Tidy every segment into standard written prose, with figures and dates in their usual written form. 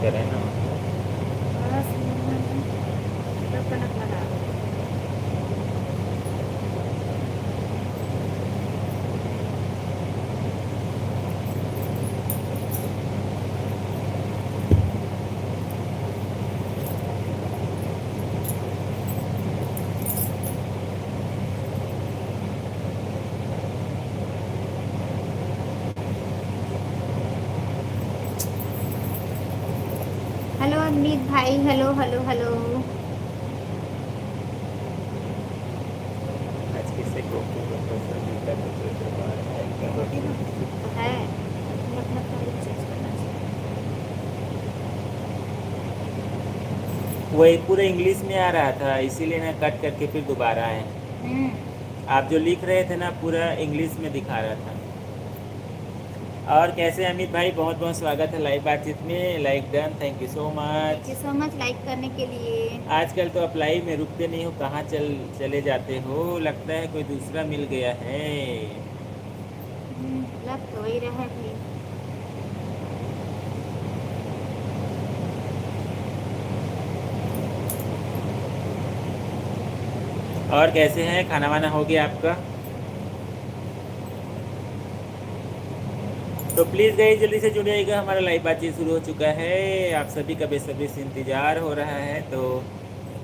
करें ना। बस तो कनक लगा। हेलो अमित भाई, हेलो हेलो हेलो। आज किसे को सभी का कुछ त्योहार है क्या? छोटी ना तो है, लेकिन अपना पहले चेंज करना चाहिए। वही पूरा इंग्लिश में आ रहा था, इसीलिए ना कट करके फिर दोबारा आए। हम्म। आप जो लिख रहे थे ना पूरा इंग्लिश में दिखा रहा था। और कैसे हैं अमित भाई? बहुत बहुत स्वागत है लाइव बातचीत में। Like done, thank you so thank much. You so much like करने के लिए। आजकल तो आप लाइव में रुकते नहीं हो, कहाँ चले जाते हो? लगता है कोई दूसरा मिल गया है। लग तो वही रहा है भाई। और कैसे हैं? खाना वाना हो गया आपका? तो प्लीज़ गई जल्दी से जुड़िएगा, हमारा लाइव बातचीत शुरू हो चुका है। आप सभी का बेसब्री से इंतज़ार हो रहा है, तो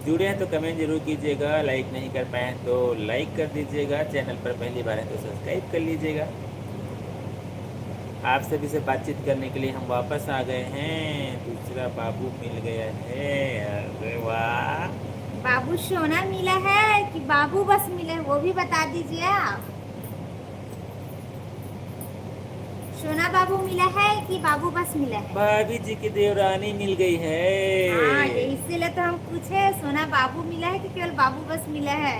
जुड़े हैं तो कमेंट जरूर कीजिएगा। लाइक नहीं कर पाए हैं तो लाइक कर दीजिएगा। चैनल पर पहली बार है तो सब्सक्राइब कर लीजिएगा। आप सभी से बातचीत करने के लिए हम वापस आ गए हैं। दूसरा बाबू मिल गया है। अरे वाह! बाबू सोना मिला है कि बाबू बस मिला है, वो भी बता दीजिए आप। सोना बाबू मिला है कि बाबू बस मिला है? भाभी जी की देवरानी मिल गई हाँ, ये है। इसीलिए तो हम पूछे सोना बाबू मिला है कि केवल बाबू बस मिला है।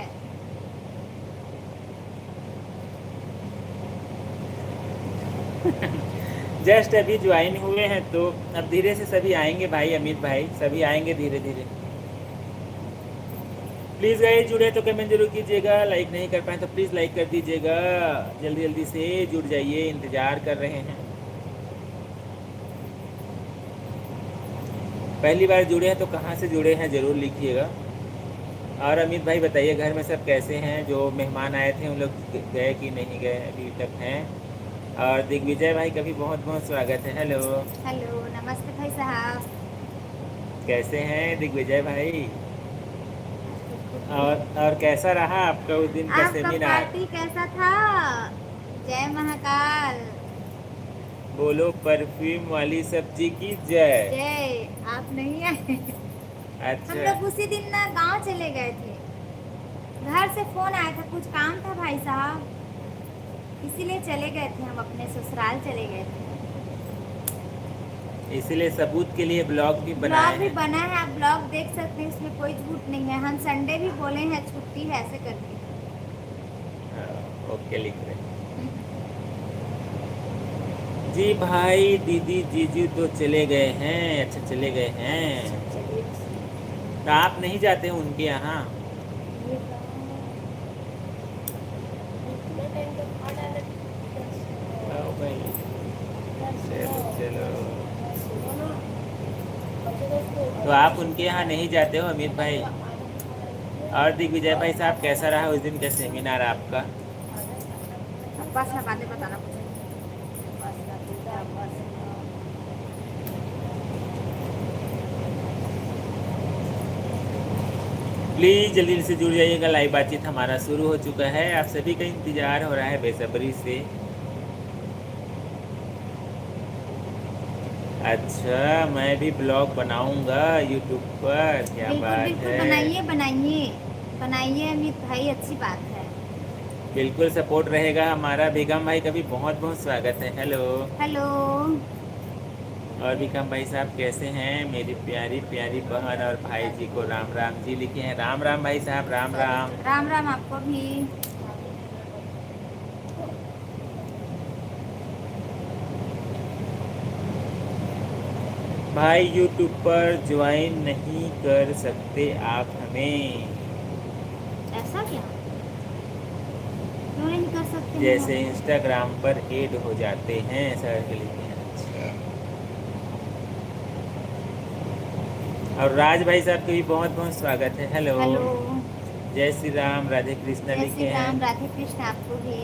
जस्ट अभी ज्वाइन हुए हैं तो अब धीरे से सभी आएंगे भाई, अमित भाई सभी आएंगे धीरे धीरे। प्लीज़ गाइस जुड़े तो कमेंट जरूर कीजिएगा। लाइक नहीं कर पाए तो प्लीज़ लाइक कर दीजिएगा। जल्दी जल्दी से जुड़ जाइए, इंतज़ार कर रहे हैं। पहली बार जुड़े हैं तो कहाँ से जुड़े हैं ज़रूर लिखिएगा। और अमित भाई बताइए घर में सब कैसे हैं? जो मेहमान आए थे उन लोग गए कि नहीं गए, अभी तक हैं? और दिग्विजय भाई का भी बहुत बहुत स्वागत है। हेलो, हेलो, नमस्ते भाई साहब। कैसे हैं दिग्विजय भाई? आपका और कैसा रहा आपका उस दिन का सेमिनार? पार्टी कैसा था? जय महाकाल। बोलो परफ्यूम वाली सब्जी की जय। जय। आप नहीं आए? हम अच्छा। लोग उसी दिन ना गांव चले गए थे। घर से फोन आया था, कुछ काम था भाई साहब, इसीलिए चले गए थे, हम अपने ससुराल चले गए थे। इसीलिए सबूत के लिए ब्लॉग भी बनाए ब्लॉग भी हैं। बना है, आप ब्लॉग देख सकते हैं, इसमें कोई झूठ नहीं है। हम संडे भी बोले हैं छुट्टी है ऐसे करके। ओके लिख रहे हैं। जी भाई दीदी जीजू तो चले गए हैं। अच्छा चले गए अच्छा हैं। चलिए। तो आप नहीं जाते हैं उनके यहाँ? ये इतना टाइम तो खा डाला। आओ भाई, चलो चलो। तो आप उनके यहाँ नहीं जाते हो अमित भाई? और दिग्विजय भाई साहब कैसा रहा उस दिन का सेमिनार आपका? अब बस ना बातें बताना कुछ। प्लीज़ जल्दी से जुड़ जाइएगा, लाइव बातचीत हमारा शुरू हो चुका है। आप सभी का इंतज़ार हो रहा है बेसब्री से। अच्छा मैं भी ब्लॉग बनाऊंगा यूट्यूब पर, क्या बिल्कुल बात बिल्कुल, है। बनाइए बनाइए। बनाइए अमित भाई, अच्छी बात है। बिल्कुल सपोर्ट रहेगा हमारा। बेगम भाई का भी बहुत बहुत स्वागत है। हेलो। हेलो। और बेगम भाई साहब कैसे हैं? मेरी प्यारी प्यारी बहन और भाई जी को राम राम जी लिखे हैं। राम राम भाई साहब, राम राम। राम राम आपको भी। भाई यूट्यूब पर ज्वाइन नहीं कर सकते आप हमें? ऐसा क्या? क्यों नहीं कर सकते हैं जैसे हमें? इंस्टाग्राम पर ऐड हो जाते हैं सर के लिए। अच्छा और राज भाई साहब का भी बहुत बहुत स्वागत है। हेलो। हेलो। जय श्री राम, राधे कृष्ण जय लिखे श्री राम, हैं। राधे कृष्ण आपको भी।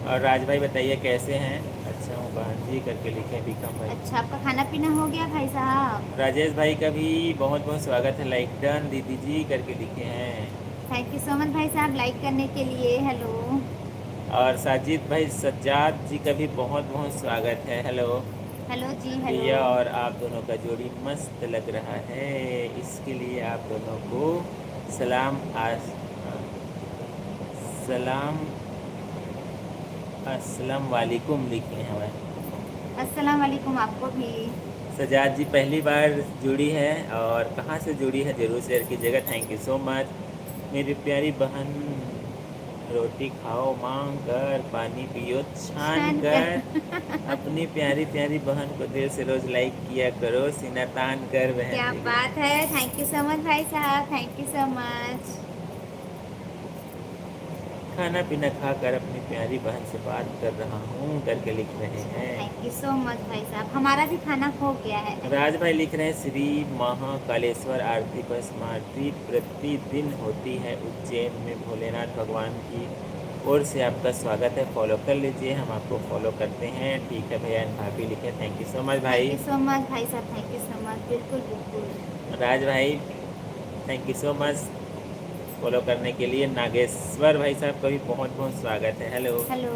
और राज भाई बताइए कैसे हैं। अच्छा हूँ बहन जी करके लिखे विक्रम भाई। अच्छा, आपका खाना पीना हो गया भाई साहब? राजेश भाई का भी बहुत बहुत स्वागत है। लाइक डन दीदी जी करके लिखे हैं। थैंक यू सो मच भाई साहब लाइक करने के लिए। हेलो। और साजिद भाई सज्जाद जी का भी बहुत बहुत स्वागत है। हेलो। हेलो जी, हेलो। भैया और आप दोनों का जोड़ी मस्त लग रहा है, इसके लिए आप दोनों को सलाम सलाम अस्सलाम वालेकुम लिखे हैं हमें। अस्सलाम वालेकुम आपको भी। सजाद जी पहली बार जुड़ी है और कहाँ से जुड़ी है ज़रूर शेयर कीजिएगा। Thank you so much. मेरी प्यारी बहन रोटी खाओ मांग कर, पानी पियो छान छान कर। कर। अपनी प्यारी प्यारी बहन को दिल से रोज़ लाइक किया करो, सीना तान कर बहन क्या जी। बात है, थैंक यू सो मच भाई साहब, थैंक यू सो मच। खाना पीना खाकर अपनी प्यारी बहन से बात कर रहा हूँ करके लिख रहे हैं। थैंक यू सो मच भाई साहब, हमारा भी खाना हो गया है। राज भाई लिख रहे हैं श्री महाकालेश्वर आरती पर स्मारती प्रतिदिन होती है उज्जैन में। भोलेनाथ भगवान की ओर से आपका स्वागत है, फॉलो कर लीजिए। हम आपको फॉलो करते हैं। ठीक है भैया। भाभी लिखे thank you so much thank भाई। यू सो मच भाई साहब, थैंक यू सो मच, बिल्कुल बिल्कुल। राज भाई thank you so much follow करने के लिए। नागेश्वर भाई साहब का भी बहुत बहुत स्वागत है। हेलो। हेलो।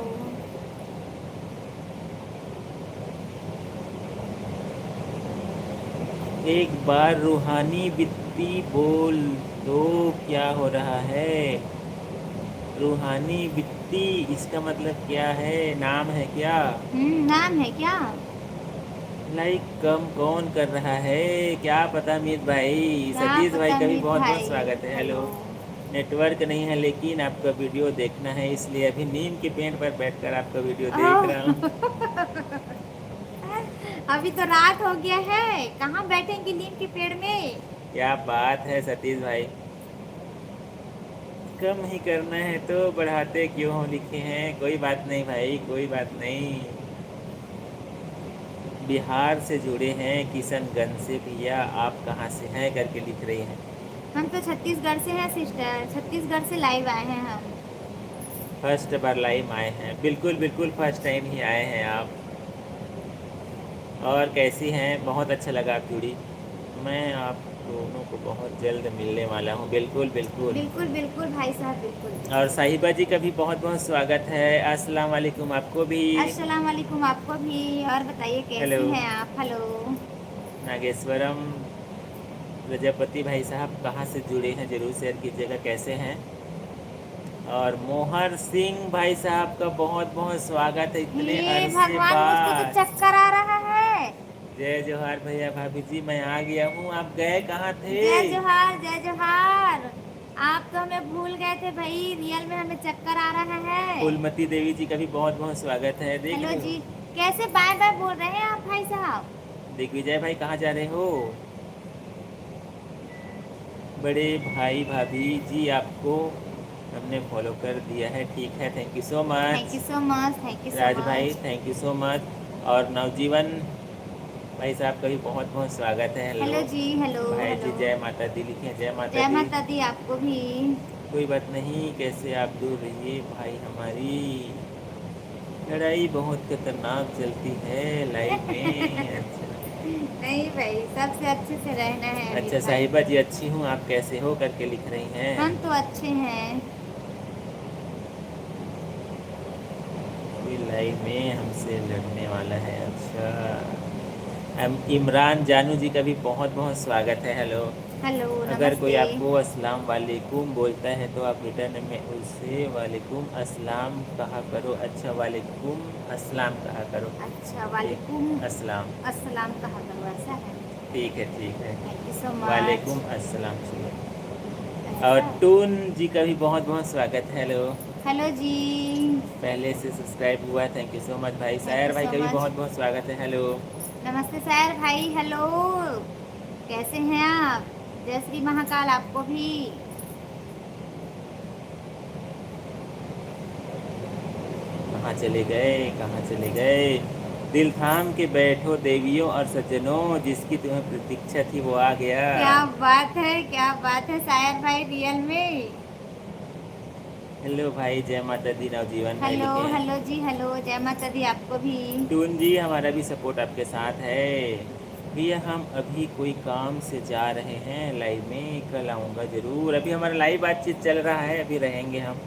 एक बार रूहानी बित्ती बोल दो क्या हो रहा है। रूहानी बित्ती इसका मतलब क्या है, नाम है क्या? नाम है क्या? लाइक कम कौन कर रहा है क्या पता। मीत भाई क्या सतीश भाई पता का भी मीत बहुत बहुत भाई। स्वागत है। हेलो। हेलो। नेटवर्क नहीं है लेकिन आपका वीडियो देखना है, इसलिए अभी नीम के पेड़ पर बैठकर आपका वीडियो देख रहा हूँ। ओह। अभी तो रात हो गया है, कहाँ बैठेंगे नीम के पेड़ में। क्या बात है सतीश भाई। कम ही करना है तो बढ़ाते क्यों हो लिखे हैं। कोई बात नहीं भाई, कोई बात नहीं। बिहार से जुड़े हैं किशनगंज से। भैया आप कहाँ से हैं करके लिख रही हैं। हम तो छत्तीसगढ़ से हैं सिस्टर, छत्तीसगढ़ से लाइव आए हैं हम। फर्स्ट बार लाइव आए हैं। बिल्कुल बिल्कुल फर्स्ट टाइम ही आए हैं आप। और कैसी हैं? बहुत अच्छा लगा आप जुड़ी। मैं आप दोनों को बहुत जल्द मिलने वाला हूँ। बिल्कुल बिल्कुल। बिल्कुल बिल्कुल भाई साहब, बिल्कुल और बिल्कुल। साहिबा जी का भी बहुत बहुत स्वागत है। अस्सलाम वालेकुम आपको भी। अस्सलाम वालेकुम आपको भी। और बताइए हेलो। कैसी हैं आप? हेलो। नागेश्वरम प्रजापति भाई साहब कहाँ से जुड़े हैं ज़रूर शेयर कीजिएगा कैसे हैं। और मोहर सिंह भाई साहब का बहुत बहुत स्वागत है इतने हे अरसे भगवान, मुझको तो बाद। चक्कर आ रहा है। जय जोहार भैया भाभी जी, मैं आ गया हूँ। आप गए कहाँ थे? जय जोहार, जय जोहार। आप तो हमें भूल गए थे भाई, रियल में हमें चक्कर आ रहा है। फूलमती देवी जी का भी बहुत बहुत स्वागत है। देख हेलो रहे जी। हो कैसे बाय बाय बोल रहे हैं आप भाई साहब? दिग्विजय भाई कहाँ जा रहे हो? बड़े भाई भाभी जी आपको हमने फॉलो कर दिया है। ठीक है thank you so thank much. You so much, thank you so Raj भाई much. Thank you so much. और नवजीवन भाई साहब का भी बहुत बहुत स्वागत है। Hello hello. जी, हेलो भाई हेलो। जी जय माता दी लिखे हैं। जय माता जय दी। माता दी आपको भी। कोई बात नहीं, कैसे आप दूर रहिए भाई। हमारी लड़ाई बहुत खतरनाक चलती है लाइफ में। अच्छा। नहीं भाई, सबसे अच्छे से रहना है अच्छा अमित भाई। साहिबा जी अच्छी हूँ, आप कैसे हो करके लिख रही हैं। हम तो अच्छे हैं। कोई लाइव में हमसे लड़ने वाला है। अच्छा। इमरान जानू जी का भी बहुत बहुत स्वागत है। हेलो। हेलो, अगर कोई नमस्ते। आपको अस्सलाम वालेकुम बोलता है तो आप रिटर्न में उसे वालेकुम अस्सलाम कहा करो। अच्छा वालेकुम अस्सलाम कहा करो। अच्छा, ठीक वालेकुम अस्सलाम। अस्सलाम कहा करो, ऐसा है। ठीक है ठीक है। Thank you so much. वालेकुम अस्सलाम चलिए। और ऐसा। टून जी का भी बहुत बहुत स्वागत है। हेलो। हेलो जी। पहले से सब्सक्राइब हुआ है थैंक यू सो मच भाई। थैंक यू सायर भाई सो का भी मच। बहुत बहुत स्वागत है। हेलो। नमस्ते सैर भाई, हेलो। कैसे हैं आप? जय श्री महाकाल आपको भी। कहाँ चले गए, कहाँ चले गए? दिल थाम के बैठो देवियों और सज्जनों, जिसकी तुम्हें प्रतीक्षा थी वो आ गया। क्या बात है सायर भाई, रियल में। हेलो भाई, जय माता दी, नवजीवन भाई हेलो लिखे हैं। हेलो जी, हेलो, जय माता दी आपको भी। टून जी, हमारा भी सपोर्ट आपके साथ है। भैया हम अभी कोई काम से जा रहे हैं लाइव में, कल आऊँगा ज़रूर। अभी हमारा लाइव बातचीत चल रहा है, अभी रहेंगे हम,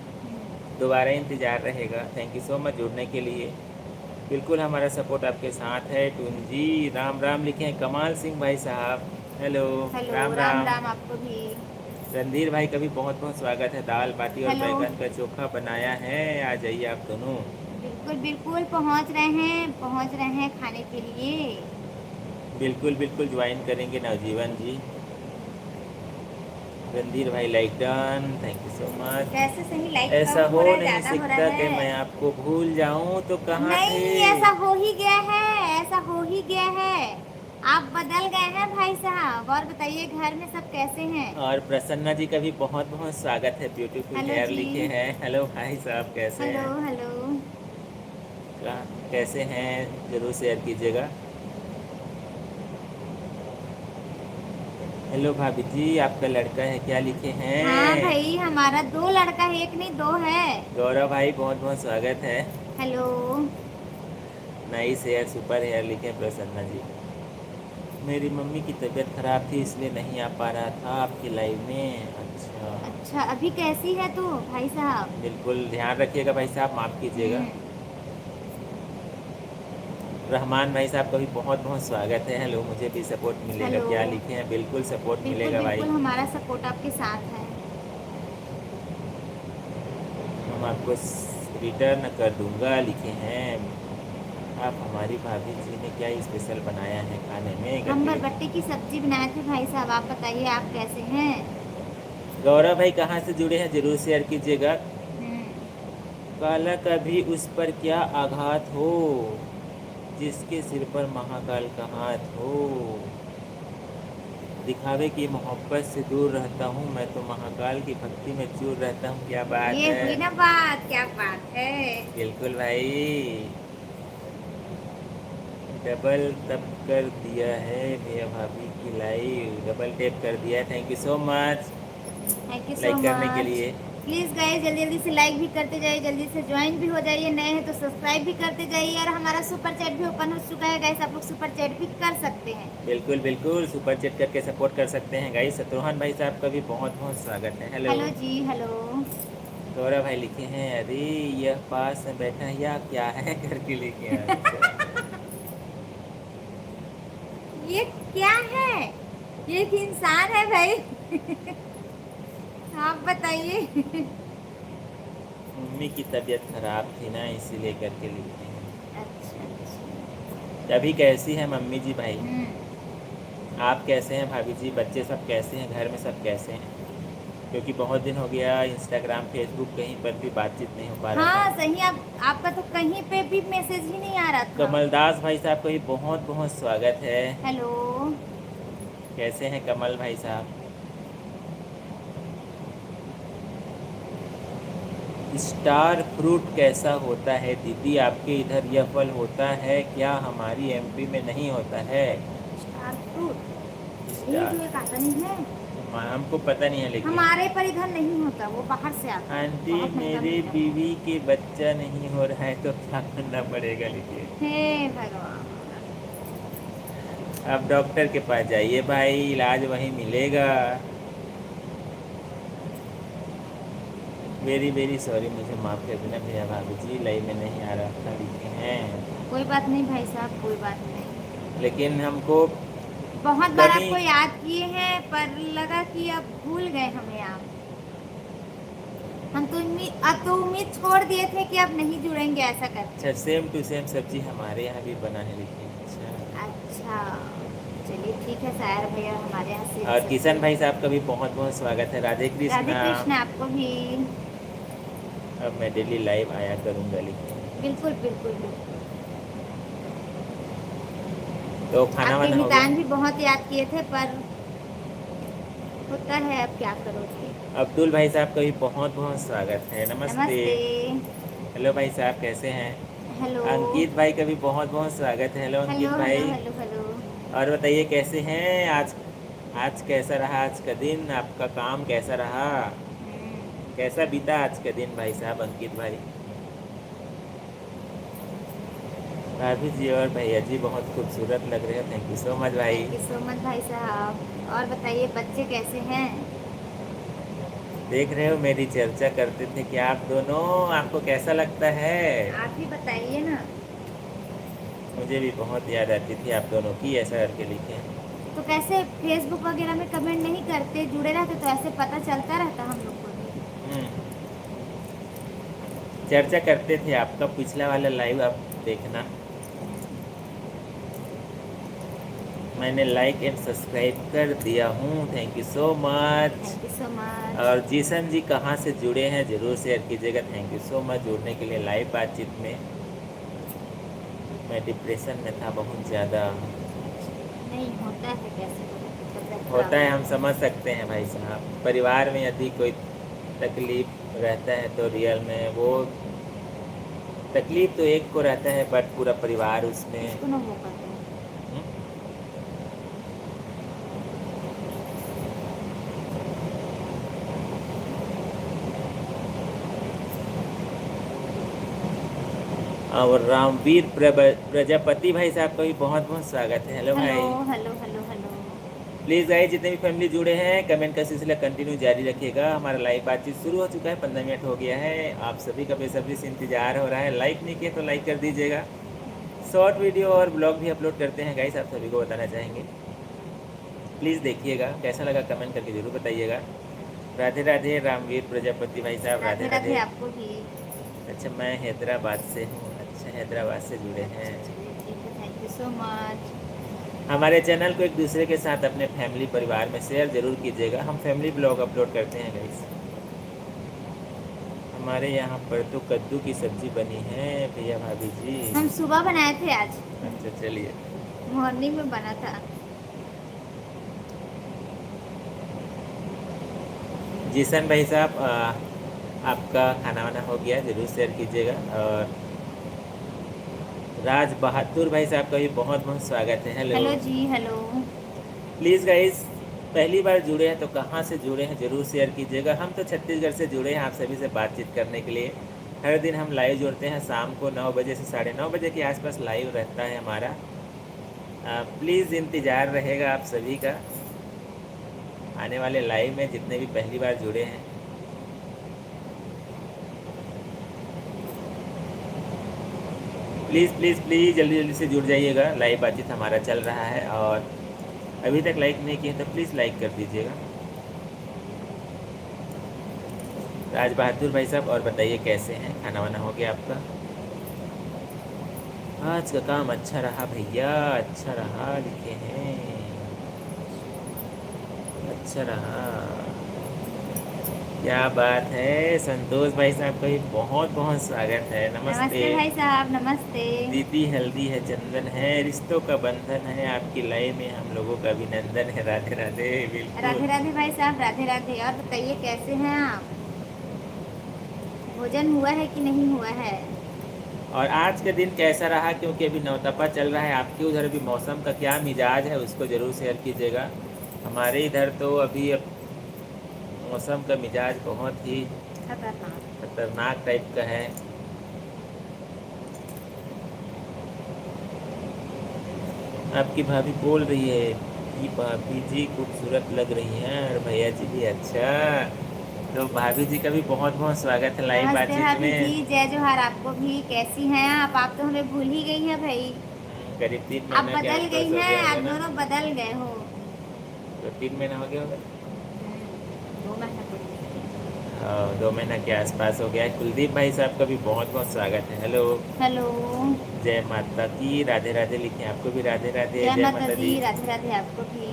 दोबारा इंतज़ार रहेगा। थैंक यू सो मच जुड़ने के लिए। बिल्कुल हमारा सपोर्ट आपके साथ है। टून जी राम राम लिखे हैं, कमाल सिंह भाई साहब। Hello, hello, Ram Ram Ram. राम आपको भी। रणधीर भाई का भी बहुत बहुत स्वागत है। दाल बाटी और हेलो। बैगन का चोखा बनाया है, आ जाइए आप दोनों। बिल्कुल बिल्कुल पहुंच रहे हैं खाने के लिए। बिल्कुल बिल्कुल ज्वाइन करेंगे नवजीवन जी। रणधीर भाई like done, thank you so much. कैसे सही, लाइक ऐसा कम हो हो रहा है, नहीं ज्यादा हो सकता रहा कि है? मैं आपको भूल जाऊं, तो कहाँ थे? नहीं, ऐसा हो ही गया है, ऐसा हो ही गया है। आप बदल गए हैं भाई साहब। और बताइए, घर में सब कैसे हैं? और प्रसन्ना जी का भी बहुत बहुत स्वागत है। ब्यूटीफुल हेलो हेयर जी। लिखे हैं। हेलो भाई साहब, कैसे हेलो हैं? हेलो। कैसे हैं जरूर शेयर कीजिएगा। हेलो भाभी जी, आपका लड़का है क्या लिखे हाँ हैं? भाई, हमारा 2 लड़का है, एक नहीं 2 है। गौरव भाई बहुत बहुत स्वागत है। Hello. Nice hair, super hair लिखे हैं प्रसन्ना जी। मेरी मम्मी की तबीयत खराब थी, इसलिए नहीं आ पा रहा था आपकी लाइव में। अच्छा, अच्छा, अभी कैसी है तू भाई साहब? बिल्कुल ध्यान रखिएगा भाई साहब, माफ़ कीजिएगा। हम्म। रहमान भाई साहब का भी बहुत बहुत स्वागत है। हेलो, मुझे भी सपोर्ट मिलेगा हेलो। क्या लिखे हैं? बिल्कुल सपोर्ट बिल्कुल मिलेगा भाई। बिल्कुल, हमारा सपोर्ट आपके साथ है। हम आपको रिटर्न कर दूंगा लिखे हैं। आप हमारी भाभी जी ने क्या स्पेशल बनाया है खाने में हम करके लिखे बरबट्टे की सब्जी बनाए थे भाई साहब। आप बताइए, आप कैसे हैं? हैं। गौरव भाई कहाँ से जुड़े हैं जरूर शेयर कीजिएगा। हम्म। काला का भी उस पर क्या आघात हो, जिसके सिर पर महाकाल का हाथ हो। दिखावे की मोहब्बत से दूर रहता हूँ मैं, तो महाकाल की भक्ति में चूर रहता हूँ। क्या बात ये है? हुई ना बात, क्या बात है। बिल्कुल भाई, डबल तब कर दिया है भैया भाभी की लाइव, डबल टैप कर दिया है। Thank you so much thank you so like करने के मच। लिए। प्लीज़ गाइस, जल्दी जल्दी से लाइक भी करते जाइए, जल्दी से ज्वाइन भी हो जाइए। नए हैं तो सब्सक्राइब भी करते जाइए। और हमारा सुपर चैट भी ओपन हो चुका है गाइस, आप लोग सुपर चैट भी कर सकते हैं। बिल्कुल बिल्कुल सुपर चैट करके सपोर्ट कर सकते हैं गाइस। शत्रुघ्न भाई साहब का भी बहुत बहुत स्वागत है। हेलो। हेलो जी, हेलो। गौरव भाई लिखे हैं, अरे यह पास में बैठा है या क्या है करके लिखे हैं। अच्छा, ये क्या है? ये एक इंसान है भाई। आप बताइए। मम्मी की तबीयत खराब थी ना, इसीलिए करके लिखे अच्छा अच्छा। हैं। अभी कैसी है मम्मी जी भाई? हम्म। आप कैसे हैं भाभी जी? बच्चे सब कैसे हैं? घर में सब कैसे हैं? क्योंकि बहुत दिन हो गया, इंस्टाग्राम फेसबुक कहीं पर भी बातचीत नहीं हो पा रहा हाँ था। सही, आपका तो कहीं पे भी मैसेज ही नहीं आ रहा था। कमलदास भाई साहब का भी बहुत बहुत स्वागत है। हेलो। कैसे हैं कमल भाई साहब? स्टार फ्रूट कैसा होता है दीदी? आपके इधर यह फल होता है क्या? हमारी एमपी में नहीं होता है। स्टार फ्रूट, ये स्टार, जो एक आता नहीं है, हमको पता नहीं है लेकिन। हमारे पर इधर नहीं होता, वो बाहर से आता है, आंटी बहुत महंगा मेरे मिलता है। बीवी के बच्चा नहीं हो रहा है, तो क्या करना पड़ेगा लिखिए। हे भगवान। अब डॉक्टर के पास जाइए भाई, इलाज वहीं मिलेगा। वेरी वेरी सॉरी, मुझे माफ़ कर देना भैया भाभी जी, लाइव में नहीं आ रहा था लिखे हैं। कोई बात नहीं भाई साहब, कोई बात नहीं। लेकिन हमको बहुत बार कमी। आपको याद किए हैं, पर लगा कि अब भूल गए हमें आप। हम तो उम्मीद छोड़ दिए थे कि अब नहीं जुड़ेंगे ऐसा करके। अच्छा, सेम टू सेम सब्जी हमारे यहाँ भी बना है लिखिए। अच्छा, अच्छा, चलिए ठीक है सायर भैया, हमारे यहाँ से और किशन भाई साहब का भी बहुत बहुत स्वागत है। राधे राधे कृष्णा। कृष्ण आपको भी। अब मैं डेली लाइव आया करूँगा लिखिए। बिल्कुल बिल्कुल बिल्कुल। तो खाना आपके वाना हो मितान गया? भी बहुत याद किए थे, पर होता है, अब क्या करोगे। अब्दुल भाई साहब का भी बहुत बहुत स्वागत है। नमस्ते। नमस्ते। हेलो भाई साहब, कैसे हैं? हेलो अंकित भाई का भी बहुत बहुत स्वागत है। हेलो हेलो अंकित हेलो भाई। Hello hello. और बताइए कैसे हैं आज। आज कैसा रहा आज का दिन, आपका काम कैसा रहा, कैसा बीता आज का दिन भाई साहब अंकित भाई। भाभी जी और भैया जी बहुत खूबसूरत लग रहे हैं, थैंक यू सो मच भाई। थैंक यू सो मच भाई साहब। और बताइए बच्चे कैसे हैं? देख रहे हो मेरी चर्चा करते थे कि आप दोनों, आपको कैसा लगता है। आप ही बताइए ना। मुझे भी बहुत याद आती थी आप दोनों की, ऐसा करके लिखे। तो कैसे फेसबुक वगैरह में कमेंट नहीं करते, जुड़े रहते तो ऐसे पता चलता रहता हम लोग को भी। हम्म, चर्चा करते थे, आपका पिछला वाला लाइव आप देखना। मैंने लाइक एंड सब्सक्राइब कर दिया हूँ, thank you so much. Thank you so much. और जीसन जी कहाँ से जुड़े हैं ज़रूर शेयर कीजिएगा, थैंक यू सो मच जुड़ने के लिए लाइव बातचीत में। मैं डिप्रेशन में था बहुत ज़्यादा। नहीं होता है, कैसे तबीयत खराब होता है, हम होती है। समझ सकते हैं भाई साहब। परिवार में यदि कोई तकलीफ रहता है तो रियल में वो तकलीफ तो एक को रहता है, बट पूरा परिवार उसमें। इसको ना वो करते हैं। हम्म, और रामवीर प्रजापति भाई साहब का भी बहुत बहुत स्वागत है। हेलो हेलो भाई। Hello hello hello. Please guys जितने भी फैमिली जुड़े हैं कमेंट का सिलसिला कंटिन्यू जारी रखिएगा। हमारा लाइव बातचीत शुरू हो चुका है, 15 मिनट हो गया है। आप सभी का बेसब्री से इंतजार हो रहा है। लाइक नहीं किए तो लाइक कर दीजिएगा। शॉर्ट वीडियो और ब्लॉग भी अपलोड करते हैं गाइस, आप सभी को बताना चाहेंगे। प्लीज़ देखिएगा, कैसा लगा कमेंट करके ज़रूर बताइएगा। राधे राधे रामवीर प्रजापति भाई साहब, राधे राधे राधे राधे। आपको भी। अच्छा मैं हैदराबाद से हूँ, अच्छा हैदराबाद से जुड़े हैं। चलिए ठीक है, थैंक यू सो मच। हमारे चैनल को एक दूसरे के साथ अपने फैमिली परिवार में शेयर जरूर कीजिएगा। हम फैमिली ब्लॉग अपलोड करते हैं गाइस। हमारे यहाँ पर तो कद्दू की सब्जी बनी है भैया भाभी जी। हम सुबह बनाए थे आज, अच्छा चलिए। मॉर्निंग में बना था। जीसन भाई साहब आपका खाना वाना हो गया, ज़रूर शेयर कीजिएगा। और राज बहादुर भाई साहब का भी बहुत बहुत स्वागत है। Hello. Hello ji hello. Please guys पहली बार जुड़े हैं तो कहाँ से जुड़े हैं ज़रूर शेयर कीजिएगा। हम तो छत्तीसगढ़ से जुड़े हैं आप सभी से बातचीत करने के लिए। हर दिन हम लाइव जुड़ते हैं, शाम को 9 बजे से 9:30 बजे के आसपास लाइव रहता है हमारा। प्लीज़ इंतज़ार रहेगा आप सभी का आने वाले लाइव में, जितने भी पहली बार जुड़े हैं। प्लीज़ प्लीज़ प्लीज़ जल्दी जल्दी से जुड़ जाइएगा, लाइव बातचीत हमारा चल रहा है। और अभी तक लाइक नहीं किए तो प्लीज़ लाइक कर दीजिएगा। राज बहादुर भाई साहब और बताइए कैसे हैं, खाना वाना हो गया आपका। आज का काम अच्छा रहा भैया, अच्छा रहा लिखे हैं, अच्छा रहा। क्या बात है। संतोष भाई साहब का भी बहुत बहुत स्वागत है, नमस्ते। नमस्ते भाई साहब, नमस्ते। दीदी हल्दी है चंदन है, रिश्तों का बंधन है, आपकी लाइव में हम लोगों का अभिनंदन है। राधे राधे। राधे बिल्कुल। राधे भाई साहब, राधे राधे। और बताइए कैसे हैं आप? भोजन हुआ है कि नहीं हुआ है? और आज का दिन कैसा रहा, क्योंकि अभी नवतपा चल रहा है। आपके उधर अभी मौसम का क्या मिजाज है उसको ज़रूर शेयर कीजिएगा। हमारे इधर तो अभी मौसम का मिजाज बहुत ही खतरनाक। खतरनाक टाइप का है। आपकी भाभी बोल रही है कि भाभी जी खूबसूरत लग रही हैं और भैया जी भी। अच्छा तो भाभी जी का भी बहुत बहुत स्वागत है लाइव नमस्ते बातचीत भाभी जी, में। जय जोहार आपको भी। कैसी हैं आप तो हमें भूल ही गई हैं भाई। करीब 3 आप महीना के बदल गई आसपास हो हैं, गया होगा आप ना। दोनों बदल गए हो। तो 3 महीना हो गया होगा। 2 महीना तो नहीं। हाँ 2 महीना के आसपास हो गया है। कुलदीप भाई साहब का भी बहुत बहुत स्वागत है। हेलो। हेलो। जय माता की, राधे राधे लिखे हैं, आपको भी राधे राधे, जय जय माता माता दी, दी। राधे राधे आपको भी।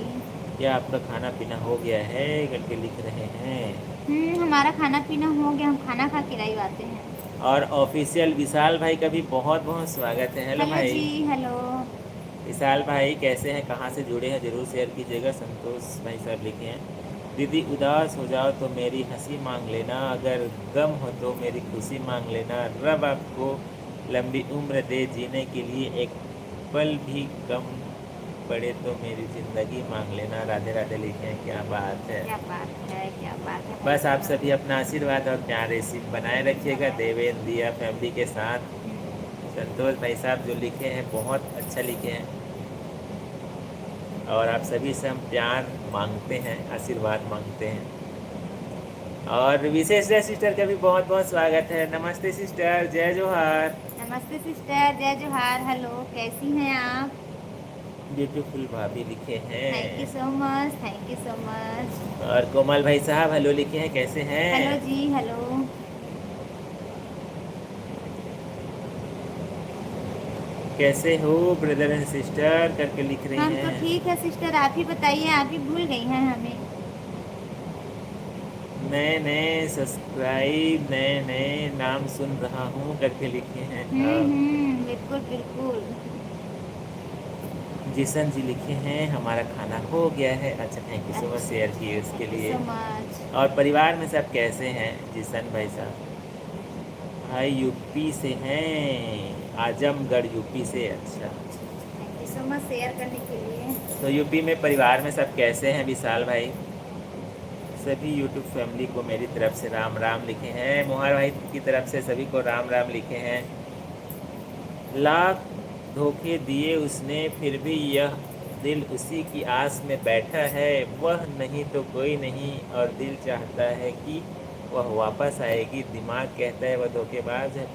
क्या आपका खाना पीना हो गया है करके लिख रहे हैं। हमारा खाना पीना हो गया, हम खाना खा के लाइव आते हैं। और ऑफिशियल विशाल भाई का भी बहुत बहुत स्वागत है। हेलो हेलो भाई। जी हेलो। विशाल भाई कैसे हैं, कहाँ से जुड़े हैं ज़रूर शेयर कीजिएगा। संतोष भाई साहब लिखे हैं, दीदी उदास हो जाओ तो मेरी हंसी मांग लेना, अगर गम हो तो मेरी खुशी मांग लेना, रब आपको लंबी उम्र दे जीने के लिए, एक पल भी कम पड़े तो मेरी ज़िंदगी मांग लेना। राधे राधे लिखे हैं, क्या बात है। क्या बात है, क्या बात है भाई बस आप साहब। सभी अपना आशीर्वाद और प्यार ऐसे बनाए रखिएगा देवेंद्र दिया फैमिली के साथ। संतोष भाई साहब जो लिखे हैं बहुत अच्छा लिखे हैं, और आप सभी से हम प्यार मांगते हैं, आशीर्वाद मांगते हैं। और विशेष सिस्टर का भी बहुत बहुत स्वागत है। नमस्ते सिस्टर, जय जोहार। नमस्ते सिस्टर, जय जोहार। हेलो, कैसी हैं आप? ब्यूटीफुल भाभी लिखे थैंक यू हैं। सो much, thank you so much. और कोमल भाई साहब हेलो लिखे हैं, कैसे हेलो हैं? जी, हेलो। कैसे हो ब्रदर एंड सिस्टर करके लिख रही हम तो हैं। ठीक है सिस्टर, आप ही बताइए, आप ही भूल गई हैं हमें। नए नए सब्सक्राइब, नए नए नाम सुन रहा हूँ करके लिखे हैं। हाँ। बिल्कुल बिल्कुल। जिशन जी लिखे हैं हमारा खाना हो गया है। अच्छा, थैंक यू सो मच अच्छा शेयर अच्छा, किए उसके थैंक यू लिए। सो मच। और परिवार में सब कैसे हैं जिशन भाई साहब? भाई यूपी से हैं, आजमगढ़ यूपी से। अच्छा, thank you so much share करने के लिए। तो यूपी में परिवार में सब कैसे हैं विशाल भाई? सभी यूट्यूब फैमिली को मेरी तरफ से राम राम लिखे हैं। मोहर भाई की तरफ से सभी को राम राम लिखे हैं। लाख धोखे दिए उसने फिर भी यह दिल उसी की आस में बैठा है। वह नहीं तो कोई नहीं, और दिल चाहता है कि वह वापस आएगी। दिमाग कहता है वह धोखेबाज है,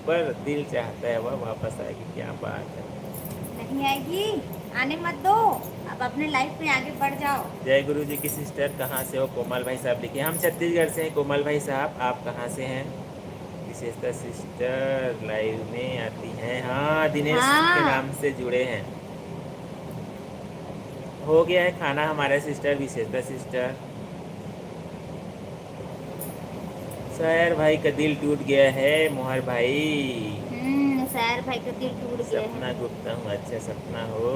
पर दिल चाहता है वह वापस आएगी। क्या बात है। नहीं आएगी, आने मत दो। अब अपने लाइफ में आगे बढ़ जाओ। जय गुरु जी की सिस्टर कहाँ से हो? कोमल भाई साहब लिखे, हम छत्तीसगढ़ से हैं। कोमल भाई साहब आप कहाँ से हैं? विशेषता सिस्टर लाइव में आती हैं। हाँ, दिनेश के हाँ। नाम से जुड़े हैं। हो गया है खाना हमारा सिस्टर, विशेषता सिस्टर। सैर भाई का दिल टूट गया है मोहर भाई। सैर भाई का दिल टूट गया है। सपना गुप्ता हूँ। अच्छा सपना हो,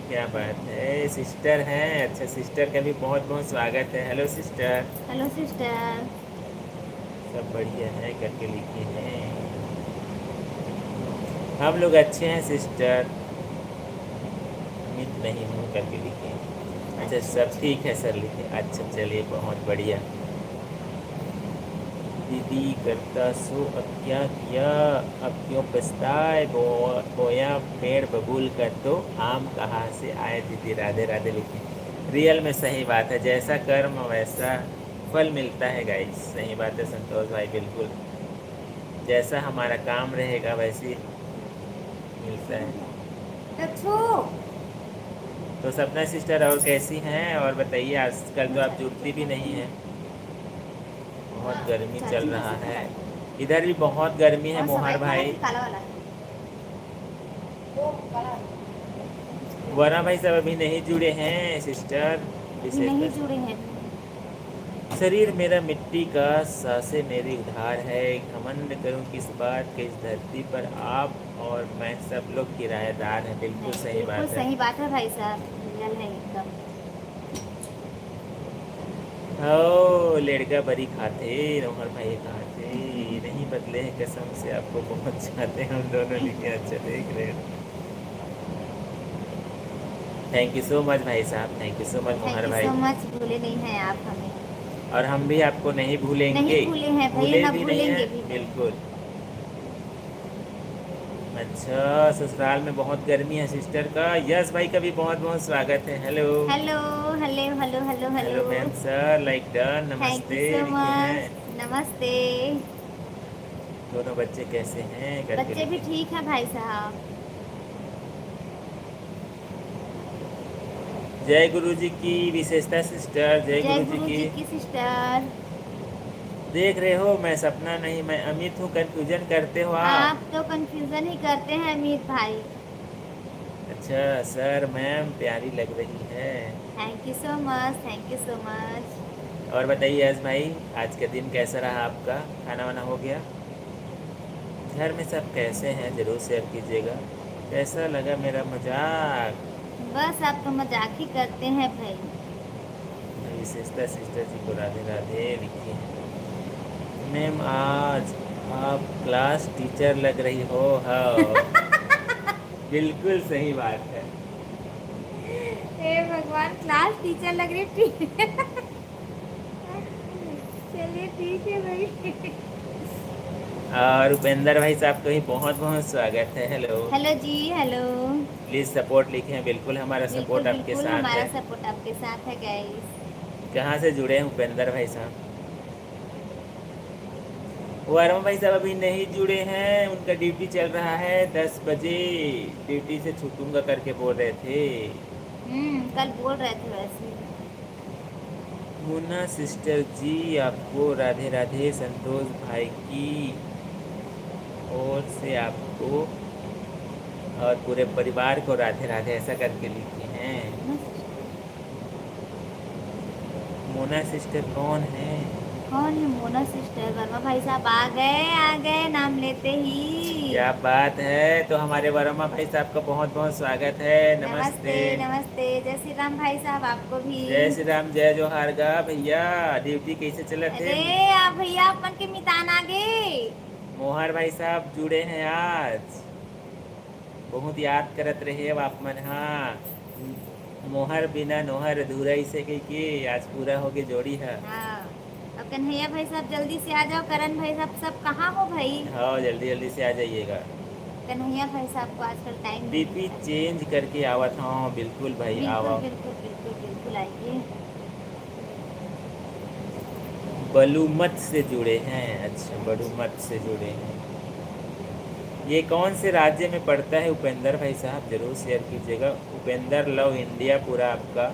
क्या बात है। सिस्टर हैं, अच्छा सिस्टर का भी बहुत बहुत स्वागत है। Hello sister. Hello sister. सब बढ़िया है करके लिखे हैं। हम लोग अच्छे हैं सिस्टर, उम्मीद नहीं हूँ करके लिखे हैं। अच्छा अच्छा सब अच्छा। ठीक है सर लिखे। अच्छा चलिए बहुत बढ़िया। दीदी करता सो अब क्या किया, अब क्यों पछताए। बोया पेड़ बबूल का तो आम कहाँ से आए। दीदी राधे राधे लिखे। रियल में सही बात है, जैसा कर्म वैसा फल मिलता है गाइस। सही बात है संतोष भाई, बिल्कुल जैसा हमारा काम रहेगा वैसे ही मिलता है। दक्षु। तो सपना सिस्टर और कैसी हैं? और बताइए, आजकल तो आप जुड़ती भी नहीं हैं, बहुत गर्मी चल चार्जिंग रहा कैसे है। लगाए? इधर भी बहुत गर्मी है कौन सा मोहर व्हाइट वाला भाई। कि काला वाला? वो काला। वरना भाई सब अभी नहीं जुड़े हैं सिस्टर अभी नहीं विशेष। जुड़े हैं। शरीर मेरा मिट्टी का, सांसें मेरी उधार है। घमंड करूं किस बात के, इस धरती पर आप और मैं सब लोग किराएदार हैं। बिल्कुल नहीं, सही बिल्कुल बात है। सही बात है भाई साहब, रियल है एकदम। ओ लड़का बड़ी खाते रोहर भाई खाते, नहीं बदले हैं कसम से, आपको बहुत चाहते हैं हम दोनों लिखे। अच्छा देख रहे हो। थैंक यू सो मच भाई साहब, thank you so much thank मोहर यू भाई। सो मच, भूले नहीं हैं आप हमें। और हम भी आपको नहीं नहीं भूलेंगे, भूले हैं भैया, भूले ना भी नहीं भूलेंगे हैं भी नहीं। बिल्कुल। अच्छा, ससुराल में बहुत गर्मी है सिस्टर का। यस भाई का भी बहुत बहुत स्वागत है। Hello hello hello hello hello hello. Hello ma'am sir, like done, thank you नमस्ते सो लिखे हैं। मच। नमस्ते। दोनों बच्चे कैसे हैं करके बच्चे भी लिखे। ठीक हैं भाई साहब। जय गुरु जी की विशेषता सिस्टर, जय जय गुरु जी गुरु की। जी की सिस्टर। देख रहे हो मैं सपना नहीं मैं अमित हूँ, कंफ्यूजन करते हो आप। आप तो कंफ्यूजन ही करते हैं अमित भाई। अच्छा सर मैम प्यारी लग रही है। Thank you so much, thank you so much. और बताइए यस भाई, आज का दिन कैसा रहा आपका? खाना वाना हो गया? घर में सब कैसे हैं ज़रूर शेयर कीजिएगा। कैसा लगा मेरा मजाक? बस आप तो मजाक ही करते हैं भाई। विशेषता सिस्टर जी को राधे राधे लिखी है। मैम आज आप क्लास टीचर लग रही हो। हाँ, बिल्कुल सही बात है। हे भगवान, क्लास टीचर लग रही थी। चलिए ठीक है भाई। और उपेंद्र भाई साहब का भी बहुत बहुत स्वागत है। Hello. Hello ji, hello. Please support लिखें, बिल्कुल हमारा बिल्कुल सपोर्ट आपके बिल्कुल, साथ हमारा है। सपोर्ट आपके साथ है गाइस। कहाँ से जुड़े हैं उपेंद्र भाई साहब? वर्मा भाई साहब अभी नहीं जुड़े हैं, उनका ड्यूटी चल रहा है। 10 बजे ड्यूटी से छूटूंगा करके बोल रहे थे। कल बोल रहे थे वैसे। मुन्ना सिस्टर जी, आपको राधे राधे। संतोष भाई की ओर से आपको और पूरे परिवार को राधे राधे, ऐसा करके लिखे हैं। मोना सिस्टर कौन है? कौन है मोना सिस्टर? वर्मा भाई साहब आ गए नाम लेते ही। क्या बात है। तो हमारे वर्मा भाई साहब का बहुत बहुत स्वागत है। नमस्ते। नमस्ते नमस्ते, जय श्री राम भाई साहब, आपको भी। जय श्री राम, जय जोहार गा भैया। ड्यूटी कैसे चले थे? अरे आप भैया अपन के मितान आ गए। मोहर भाई साहब जुड़े हैं आज। बहुत याद करत रहे अब आप मन। हाँ, मोहर बिना नोहर अधूरा ही से के आज पूरा हो गई जोड़ी है। हाँ, अब कन्हैया भाई साहब जल्दी से आ जाओ। करण भाई साहब सब कहाँ हो भाई? हाँ, जल्दी जल्दी से आ जाइएगा। कन्हैया भाई साहब को आजकल टाइम नहीं डीपी मिलता है। चेंज करके आवत। हाँ बिल्कुल भाई, बिल्कुल आवा। बिल्कुल बिल्कुल बिल्कुल आइए। बलूमत से जुड़े हैं। अच्छा, बलूमत से जुड़े हैं। ये कौन से राज्य में पड़ता है उपेंद्र भाई साहब? जरूर शेयर कीजिएगा। उपेंद्र लव इंडिया पूरा आपका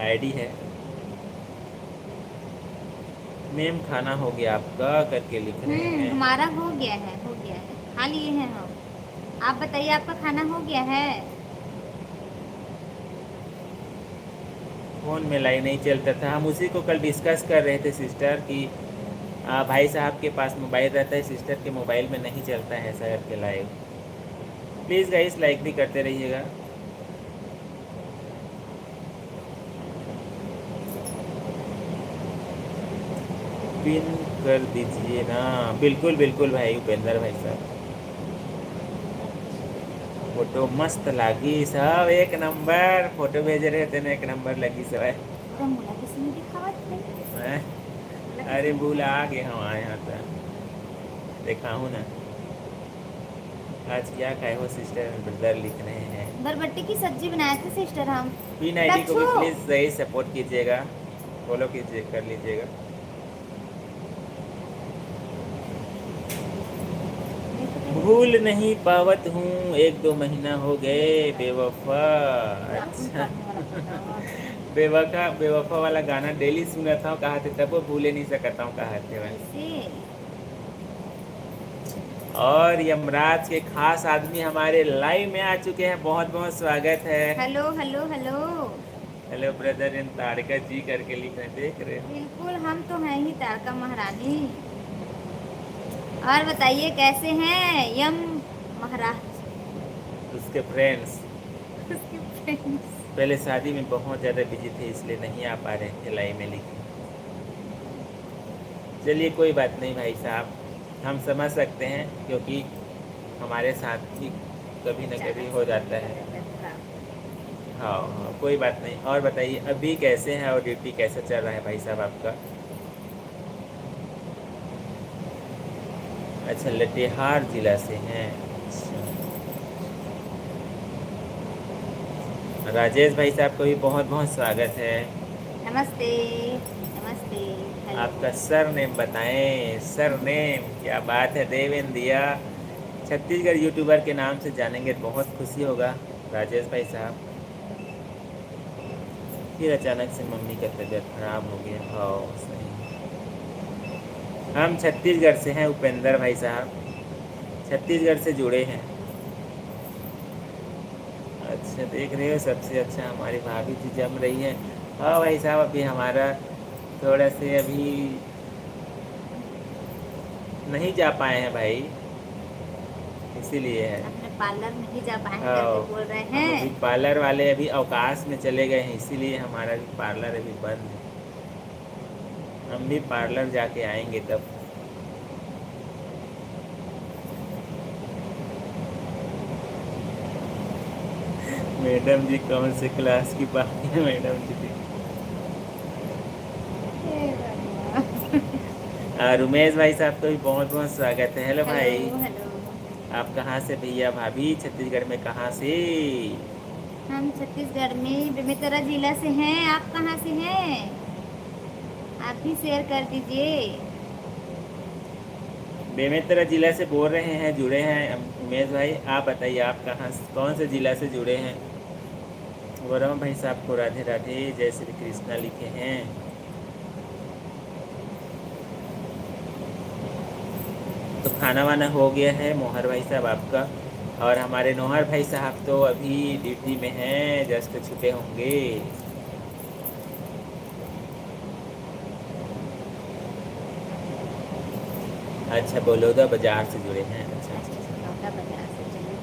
आईडी है। मेम खाना हो गया आपका करके लिख रहे हैं। हमारा हो गया है, हो गया है, खा लिए हैं हम। आप बताइए, आपका खाना हो गया है? फोन में लाइन नहीं चलता था। हम उसी को कल डिस्कस कर रहे थे सिस्टर कि भाई साहब के पास मोबाइल रहता है, सिस्टर के मोबाइल में नहीं चलता है ऐसा करके लाइव। प्लीज़ गाइस लाइक भी करते रहिएगा। पिन कर दीजिए ना। बिल्कुल बिल्कुल भाई उपेंद्र भाई साहब। फोटो मस्त लगी सब, एक नंबर फोटो भेज रहे थे ना, एक नंबर लगी सब है। तो मुला किसी ने दिखावत नहीं। हैं? मुला अरे किसी ने भूल आ गए हम आए यहाँ तक। देखा हूँ ना। आज क्या खाए हो सिस्टर? ब्रदर लिख रहे हैं। बरबट्टी की सब्जी बनाए थे सिस्टर हम। पिन आईडी को भी बच्चों, प्लीज़ सही सपोर्ट कीजिएगा, फॉलो कीजिए, कर लीजिएगा। भूल नहीं पावत हूँ, 1-2 महीना हो गए बेवफा। अच्छा। बेवफा बेवफा वाला गाना डेली सुना था, कहा थे तब वो भूले नहीं सकता हूँ, कहा थे मैं। ऐसे। और यमराज के खास आदमी हमारे लाइव में आ चुके हैं। बहुत बहुत स्वागत है। Hello hello hello. Hello brother in तारका जी करके लिख रहे हैं, देख रहे हो? बिल्कुल, हम तो हैं ही तारका महारानी। और बताइए कैसे हैं यम महाराज? उसके फ्रेंड्स उसके फ्रेंड्स। पहले शादी में बहुत ज़्यादा बिजी थे, इसलिए नहीं आ पा रहे थे लाइव में लिखे। चलिए कोई बात नहीं भाई साहब, हम समझ सकते हैं क्योंकि हमारे साथ भी कभी न कभी हो जाता है। हाँ हाँ, कोई बात नहीं। और बताइए अभी कैसे हैं और ड्यूटी कैसा चल रहा है भाई साहब आपका? अच्छा, लातेहार जिला से हैं। अच्छा, राजेश भाई साहब को भी बहुत बहुत स्वागत है। नमस्ते नमस्ते। हेलो। आपका सर नेम बताएं। सर नेम क्या बात है, देवेंद्रिया। छत्तीसगढ़ यूट्यूबर के नाम से जानेंगे, बहुत खुशी होगा राजेश भाई साहब। फिर अचानक से मम्मी का तबीयत खराब हो गया। हाँ सही। हम छत्तीसगढ़ से हैं उपेंद्र भाई साहब, छत्तीसगढ़ से जुड़े हैं। अच्छा, देख रहे हो सबसे अच्छा हमारी भाभी जी जम रही है। हाँ भाई साहब, अभी हमारा थोड़ा से अभी नहीं जा पाए हैं भाई, इसीलिए है। अपने पार्लर में ही जा पाए हाँ, करके बोल रहे हम अभी हैं। पार्लर वाले अभी अवकाश में चले गए हैं, इसीलिए हमारा भी पार्लर अभी बंद है। हम भी पार्लर जाके आएंगे तब। मैडम जी कौन से क्लास की बात है मैडम जी? हे भगवान। और उमेश भाई साहब का भी बहुत बहुत स्वागत है। हेलो हेलो भाई, हेलो। आप कहाँ से भैया भाभी? छत्तीसगढ़ में कहाँ से? हम छत्तीसगढ़ में बेमेतरा जिला से हैं। आप कहाँ से हैं? आप भी शेयर कर दीजिए। बेमेतरा जिला से बोल रहे हैं, जुड़े हैं उमेश भाई। आप बताइए, आप कहाँ कौन से जिला से जुड़े हैं? गौरव भाई साहब को राधे राधे, जय श्री कृष्णा लिखे हैं। तो खाना वाना हो गया है मोहर भाई साहब आपका? और हमारे नौहर भाई साहब तो अभी ड्यूटी में हैं, जस्ट छुटे होंगे। अच्छा, बलौदा बाजार से जुड़े हैं। अच्छा अच्छा अच्छा, अच्छा। लौटा बाजार से चलिए।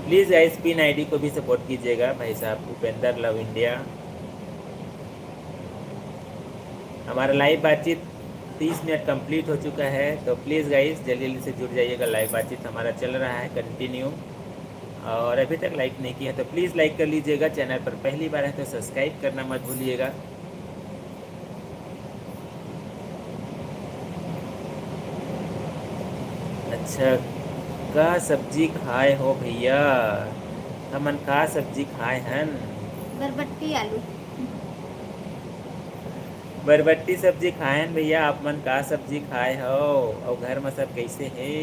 प्लीज़ गाइस पिन आईडी को भी सपोर्ट कीजिएगा भाई साहब, उपेंद्र लव इंडिया। हमारा लाइव बातचीत 30 मिनट कंप्लीट हो चुका है, तो प्लीज़ गाइस जल्दी जल्दी से जुड़ जाइएगा। लाइव बातचीत हमारा चल रहा है कंटिन्यू, और अभी तक लाइक नहीं किया तो प्लीज़ लाइक कर लीजिएगा। चैनल पर पहली बार है तो सब्सक्राइब करना मत भूलिएगा। अच्छा, का सब्जी खाए हो भैया? हमन का सब्जी खाए हन? बरबट्टी आलू। बरबट्टी सब्जी खाएन भैया। आप मन का सब्जी खाए हो? और घर में सब कैसे है?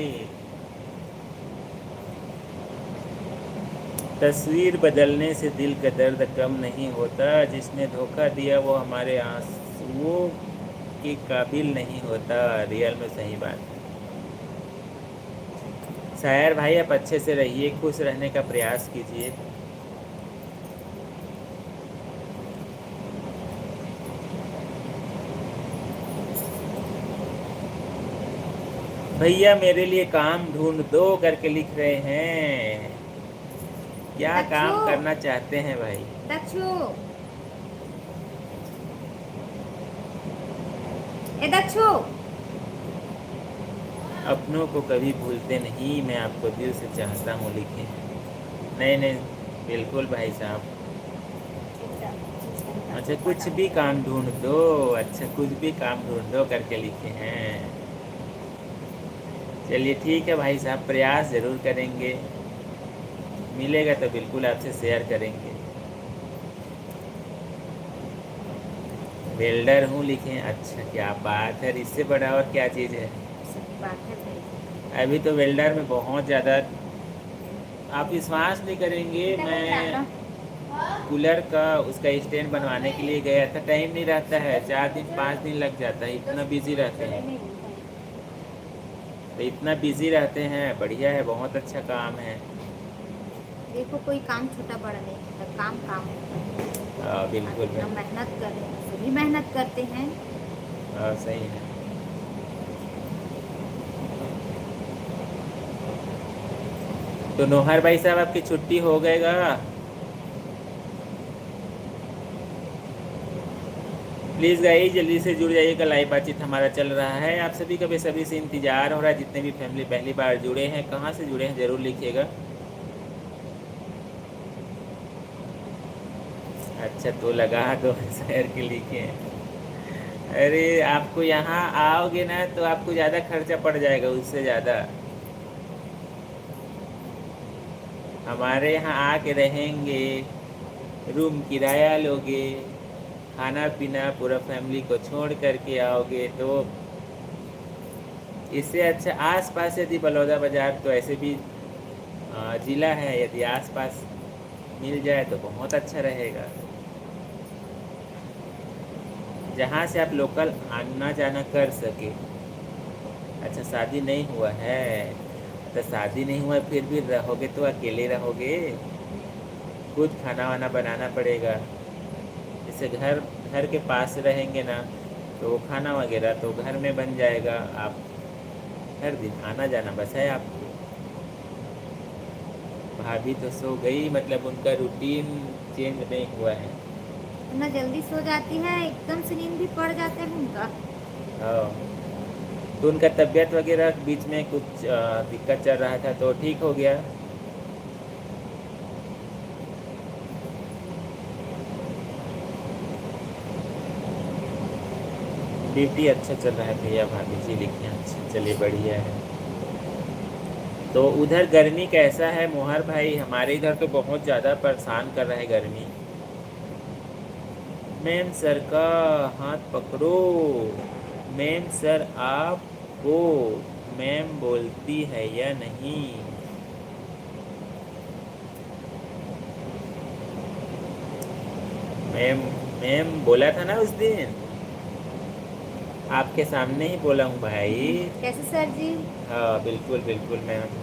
तस्वीर बदलने से दिल का दर्द कम नहीं होता, जिसने धोखा दिया वो हमारे आंसुओं के काबिल नहीं होता। रियल में सही बात है। शायर भाई, आप अच्छे से रहिए, खुश रहने का प्रयास कीजिए। भैया मेरे लिए काम ढूंढ दो करके लिख रहे हैं। क्या दक्षु, काम करना चाहते हैं भाई? दक्षु, ए दक्षु। अपनों को कभी भूलते नहीं, मैं आपको दिल से चाहता हूँ लिखे। नहीं नहीं, बिल्कुल भाई साहब। अच्छा, कुछ भी काम ढूंढ दो। अच्छा, कुछ भी काम ढूंढ दो करके लिखे हैं। चलिए ठीक है भाई साहब, प्रयास ज़रूर करेंगे। मिलेगा तो बिल्कुल आपसे शेयर करेंगे। वेल्डर हूँ लिखे। अच्छा, क्या बात है, इससे बड़ा और क्या चीज़ है? सही बात है भाई। अभी तो वेल्डर में बहुत ज़्यादा, आप विश्वास नहीं करेंगे। मैं कूलर का उसका स्टैंड बनवाने के लिए गया था, टाइम नहीं रहता है, 4 दिन 5 दिन लग जाता है, इतना बिजी रहते हैं। तो इतना बिजी रहते हैं, बढ़िया है, बहुत अच्छा काम है। देखो, कोई काम छोटा बड़ा नहीं होता, काम काम होता है। बिल्कुल इतना है। मेहनत कर रहे हैं, सभी मेहनत करते हैं। सही है। तो नौहर भाई साहब आपकी छुट्टी हो गएगा? प्लीज़ गाइस जल्दी से जुड़ जाइएगा, लाइव बातचीत हमारा चल रहा है। आप सभी का बेसब्री से इंतजार हो रहा है। जितने भी फैमिली पहली बार जुड़े हैं, कहाँ से जुड़े हैं ज़रूर लिखिएगा। अच्छा, तो लगा दो शहर के लिखे। अरे आपको यहाँ आओगे ना तो आपको ज़्यादा खर्चा पड़ जाएगा, उससे ज़्यादा। हमारे यहाँ आके रहेंगे, रूम किराया लोगे, खाना पीना पूरा फैमिली को छोड़ करके आओगे, तो इससे अच्छा आस पास यदि बलौदा बाज़ार तो ऐसे भी ज़िला है, यदि आस पास मिल जाए तो बहुत अच्छा रहेगा, जहाँ से आप लोकल आना जाना कर सके। अच्छा, शादी नहीं हुआ है? तो शादी नहीं हुआ फिर भी रहोगे तो अकेले रहोगे, खुद खाना वाना बनाना पड़ेगा। जैसे घर घर के पास रहेंगे ना, तो खाना वगैरह तो घर में बन जाएगा, आप हर दिन आना जाना बस है आपको। भाभी तो सो गई, मतलब उनका रूटीन चेंज नहीं हुआ है। इतना जल्दी सो जाती है, एकदम से नींद भी पड़ जाता है उनका। हाँ, तो उनका तबीयत वगैरह बीच में कुछ दिक्कत चल रहा था, तो ठीक हो गया। ड्यूटी अच्छा चल रहा है भैया, भाभी जी लिखे हैं। अच्छा चलिए बढ़िया है। तो उधर गर्मी कैसा है मोहर भाई? हमारे इधर तो बहुत ज़्यादा परेशान कर रहा है गर्मी। मैम सर का हाथ पकड़ो। मैम सर आपको मैम बोलती है या नहीं? मैम मैम बोला था ना उस दिन, आपके सामने ही बोला हूँ भाई। कैसे सर जी? हाँ बिल्कुल बिल्कुल मैम।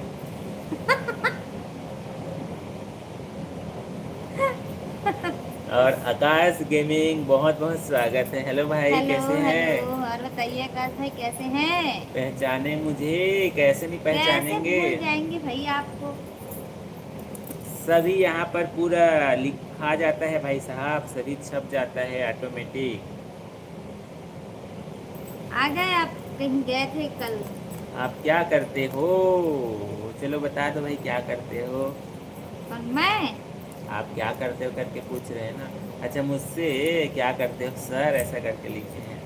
और आकाश गेमिंग बहुत बहुत स्वागत है। हेलो भाई हेलो कैसे हेलो। हैं? और बताइए आकाश भाई कैसे हैं? पहचाने मुझे? कैसे नहीं कैसे पहचानेंगे। भूल जाएंगे भाई आपको। सभी यहाँ पर पूरा लिखा जाता है भाई साहब, सभी छप जाता है ऑटोमेटिक। आ गए आप? कहीं गए थे कल? आप क्या करते हो? चलो बता दो भाई क्या करते हो। और मैं? आप क्या करते हो करके पूछ रहे हैं ना। अच्छा मुझसे क्या करते हो सर ऐसा करके लिखे हैं।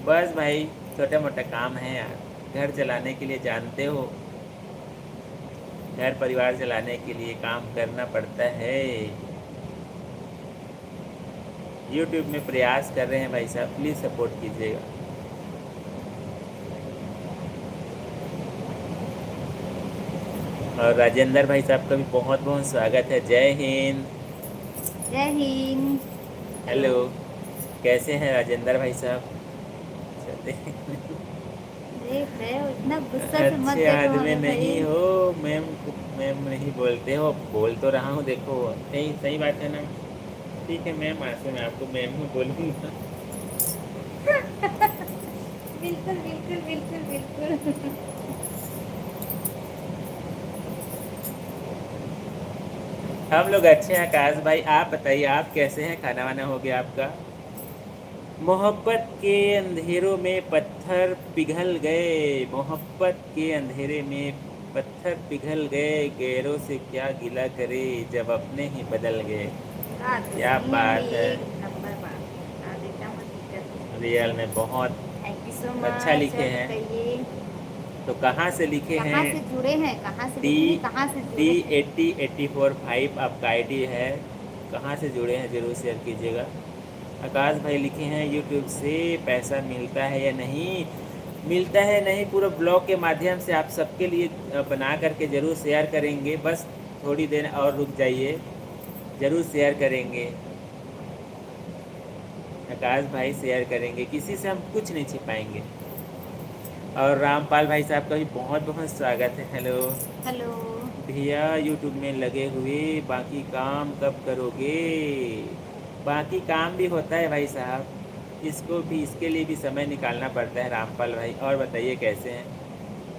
बस भाई छोटा मोटा काम है यार, घर चलाने के लिए जानते हो, घर परिवार चलाने के लिए काम करना पड़ता है। यूट्यूब में प्रयास कर रहे हैं भाई साहब, प्लीज़ सपोर्ट कीजिएगा। और राजेंद्र भाई साहब का भी बहुत बहुत स्वागत है। जय हिंद। जय हिंद। हेलो। हेलो। कैसे हैं राजेंद्र भाई साहब? चलते। देख रहे हो, इतना गुस्सा से मत अच्छे देखो आदमी हमें नहीं भाई। हो। मैम मैम नहीं बोलते हो, बोल तो रहा हूँ देखो। सही सही बात है ना। ठीक है मैम, आज से मैं आपको मैम ही बोलूँगा। बिल्कुल बिल्कुल बिल्कुल बिल्कुल। हम लोग अच्छे हैं आकाश भाई, आप बताइए आप कैसे हैं? खाना वाना हो गया आपका? मोहब्बत के अंधेरों में पत्थर पिघल गए, मोहब्बत के अंधेरे में पत्थर पिघल गए, गैरों से क्या गिला करे जब अपने ही बदल गए। बात तो क्या सही है भाई, बात है। एक नंबर बात बता देता मत दिक्कत। रियल में बहुत थैंक यू सो अच्छा मच। लिखे और हैं। बताइए तो कहाँ से लिखे कहाँ हैं? से जुड़े हैं, कहाँ से डी लिखे हैं, कहाँ से डी जुड़े हैं? 8084 आपका आईडी है। कहाँ से जुड़े हैं ज़रूर शेयर कीजिएगा। आकाश भाई लिखे हैं यूट्यूब से पैसा मिलता है या नहीं? मिलता है नहीं, पूरा ब्लॉग के माध्यम से आप सबके लिए बना करके ज़रूर शेयर करेंगे। बस थोड़ी देर और रुक जाइए, ज़रूर शेयर करेंगे। आकाश भाई शेयर करेंगे, किसी से हम कुछ नहीं छिपाएंगे। और रामपाल भाई साहब का भी बहुत बहुत स्वागत है। Hello hello. भैया, यूट्यूब में लगे हुए बाकी काम कब करोगे? बाकी काम भी होता है भाई साहब, इसको भी, इसके लिए भी समय निकालना पड़ता है रामपाल भाई। और बताइए कैसे हैं?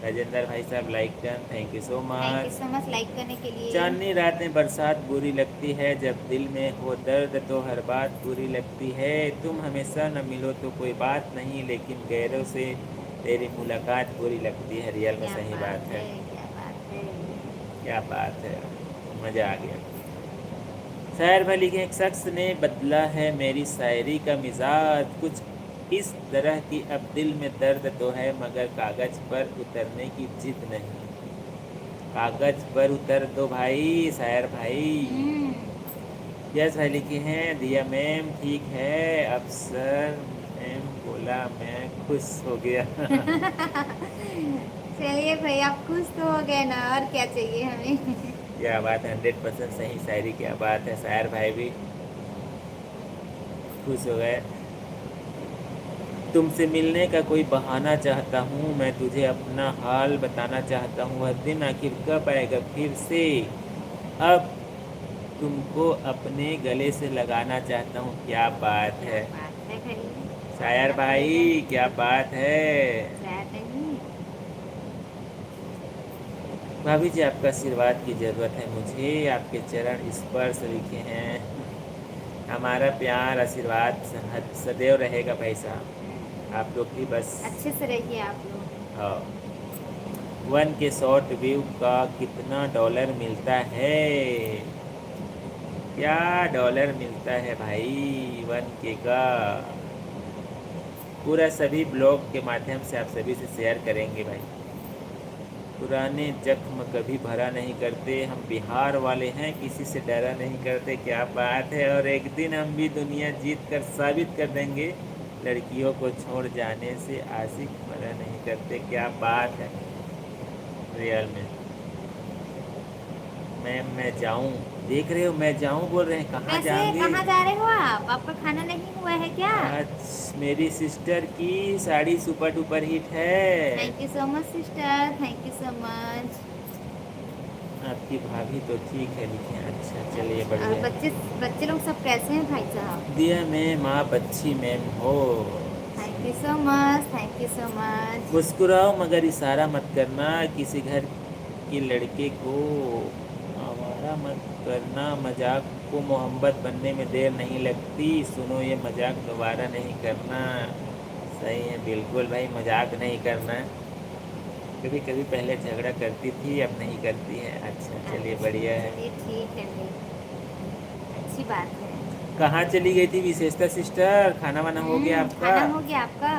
राजेंद्र भाई साहब like done, thank you so thank you much. So much like करने के लिए। चांदनी रात में बरसात बुरी लगती है, जब दिल में हो दर्द तो हर बात बुरी लगती है। तुम हमेशा न मिलो तो कोई बात नहीं, लेकिन गैरों से तेरी मुलाकात बुरी लगती है। रियल में क्या सही बात बात है, है। क्या बात है। क्या बात है, मज़ा आ गया। शायर भाई लिखे, एक शख्स ने बदला है मेरी शायरी का मिजाज, कुछ इस तरह की अब दिल में दर्द तो है, मगर कागज़ पर उतरने की जिद नहीं। कागज़ पर उतर दो भाई शायर भाई। हम्म। यस भाई लिखे हैं दिया मैम ठीक है, अफसर मैम बोला मैं खुश हो गया। चलिए भाई, आप खुश तो हो गए ना, और क्या चाहिए हमें। क्या बात है, 100% सही शायरी, क्या बात है। शायर भाई भी खुश हो गए। तुमसे मिलने का कोई बहाना चाहता हूँ, मैं तुझे अपना हाल बताना चाहता हूँ, वह दिन आखिर कब आएगा फिर से, अब तुमको अपने गले से लगाना चाहता हूँ। क्या बात क्या है बात है भाई, और शायर क्या बोलेगा। भाई, क्या बात है। शायद नहीं। भाभी जी आपका आशीर्वाद की ज़रूरत है मुझे, आपके चरण स्पर्श लिखे हैं। हमारा प्यार आशीर्वाद सदैव रहेगा भाई साहब, आप लोग भी बस। अच्छे से रहिए आप लोग। हाँ। वन के शॉर्ट व्यू का कितना डॉलर मिलता है? क्या डॉलर मिलता है भाई वन के का? पूरा सभी ब्लॉग के माध्यम से आप सभी से शेयर करेंगे भाई। पुराने जख्म कभी भरा नहीं करते, हम बिहार वाले हैं, किसी से डरा नहीं करते। क्या बात है। और एक दिन हम भी दुनिया जीत कर साबित कर देंगे, लड़कियों को छोड़ जाने से आशिक मना नहीं करते। क्या बात है। रियल में मैम मैं जाऊं, देख रहे हो मैं जाऊं बोल रहे हैं, कहाँ वैसे जाएंगे। कहाँ जा रहे हो आप? आपका खाना नहीं हुआ है क्या? आज मेरी सिस्टर की साड़ी सुपर डुपर हिट है। Thank you so much sister, thank you so much. आपकी भाभी तो ठीक है लिखे। अच्छा चलिए और बढ़िया। बच्चे बच्चे लोग सब कैसे हैं भाई साहब? दिया मैम आप अच्छी मैम हो। Thank you so much, thank you so much. मुस्कुराओ मगर इशारा मत करना, किसी घर के लड़के को आवारा मत करना, मजाक को मोहब्बत बनने में देर नहीं लगती। सुनो ये मजाक दोबारा नहीं करना। सही है बिल्कुल भाई, मजाक नहीं करना। कभी कभी पहले झगड़ा करती थी, अब नहीं करती है। अच्छा चलिए बढ़िया है। चलिए ठीक है भाई, अच्छी बात है। कहाँ चली गई थी विशेषता सिस्टर, खाना वाना हो गया आपका? खाना हो गया आपका?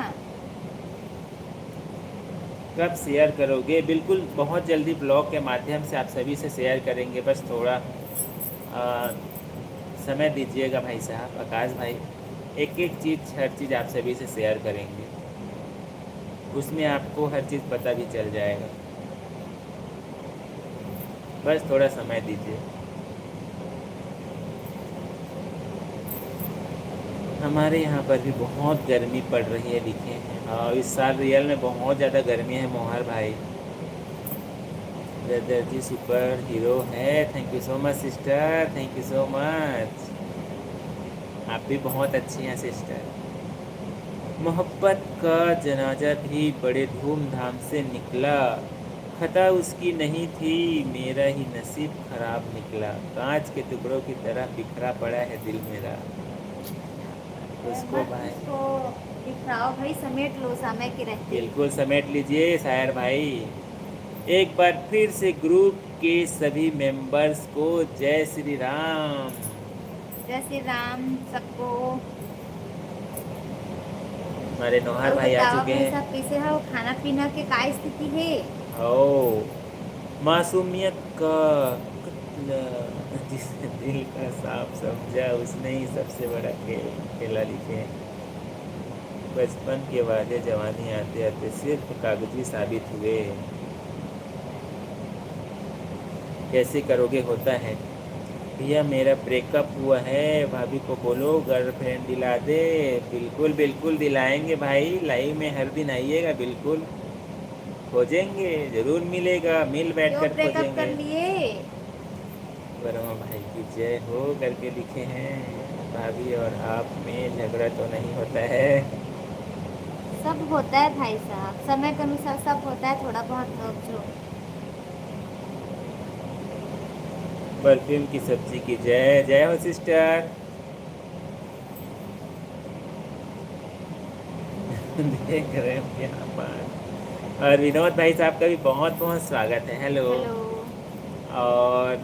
कब शेयर करोगे? बिल्कुल बहुत जल्दी ब्लॉग के माध्यम से आप सभी से शेयर करेंगे। बस थोड़ा समय दीजिएगा भाई साहब, आकाश भाई। एक एक चीज़ हर चीज़ आप सभी से शेयर करेंगे, उसमें आपको हर चीज़ पता भी चल जाएगा। बस थोड़ा समय दीजिए। हमारे यहाँ पर भी बहुत गर्मी पड़ रही है लिखे हैं। हाँ इस साल रियल में बहुत ज़्यादा गर्मी है मोहर भाई। ब्रदर जी सुपर हीरो है। Thank you so much sister, thank you so much. आप भी बहुत अच्छी हैं सिस्टर। मोहब्बत का जनाजा भी बड़े धूमधाम से निकला, खता उसकी नहीं थी, मेरा ही नसीब खराब निकला। कांच के टुकड़ों की तरह बिखरा पड़ा है दिल मेरा। उसको भाई उसको दिखाओ भाई, समेट लो समय के रहते। बिल्कुल समेट लीजिए शायर भाई। एक बार फिर से ग्रुप के सभी मेंबर्स को जय श्री राम। जय श्री राम सबको। हमारे नौहर और भाई आ बताओ चुके भाई हैं। साहब कैसे हो? खाना पीना के का स्थिति है? ओ मासूमियत का कत्ल, जिसने दिल का साफ समझा उसने ही सबसे बड़ा खेला लिखे। बचपन के वादे जवानी आते आते सिर्फ कागजी साबित हुए। कैसे करोगे होता है। भैया मेरा ब्रेकअप हुआ है, भाभी को बोलो गर्लफ्रेंड दिला दे। बिल्कुल बिल्कुल दिलाएंगे भाई, लाइव में हर दिन आइएगा। बिल्कुल खोजेंगे, जरूर मिलेगा, मिल बैठ क्यों कर ब्रेकअप खोजेंगे। कर लिए? वर्मा भाई की जय हो करके लिखे हैं। भाभी और आप में झगड़ा तो नहीं होता है? सब होता है भाई साहब, समय के अनुसार सब होता है, थोड़ा बहुत नोक झोंक। परफ्यूम की सब्जी की जय जय हो सिस्टर। देख रहे हो यहाँ पर। और विनोद भाई साहब का भी बहुत बहुत स्वागत है। हेलो। हेलो। और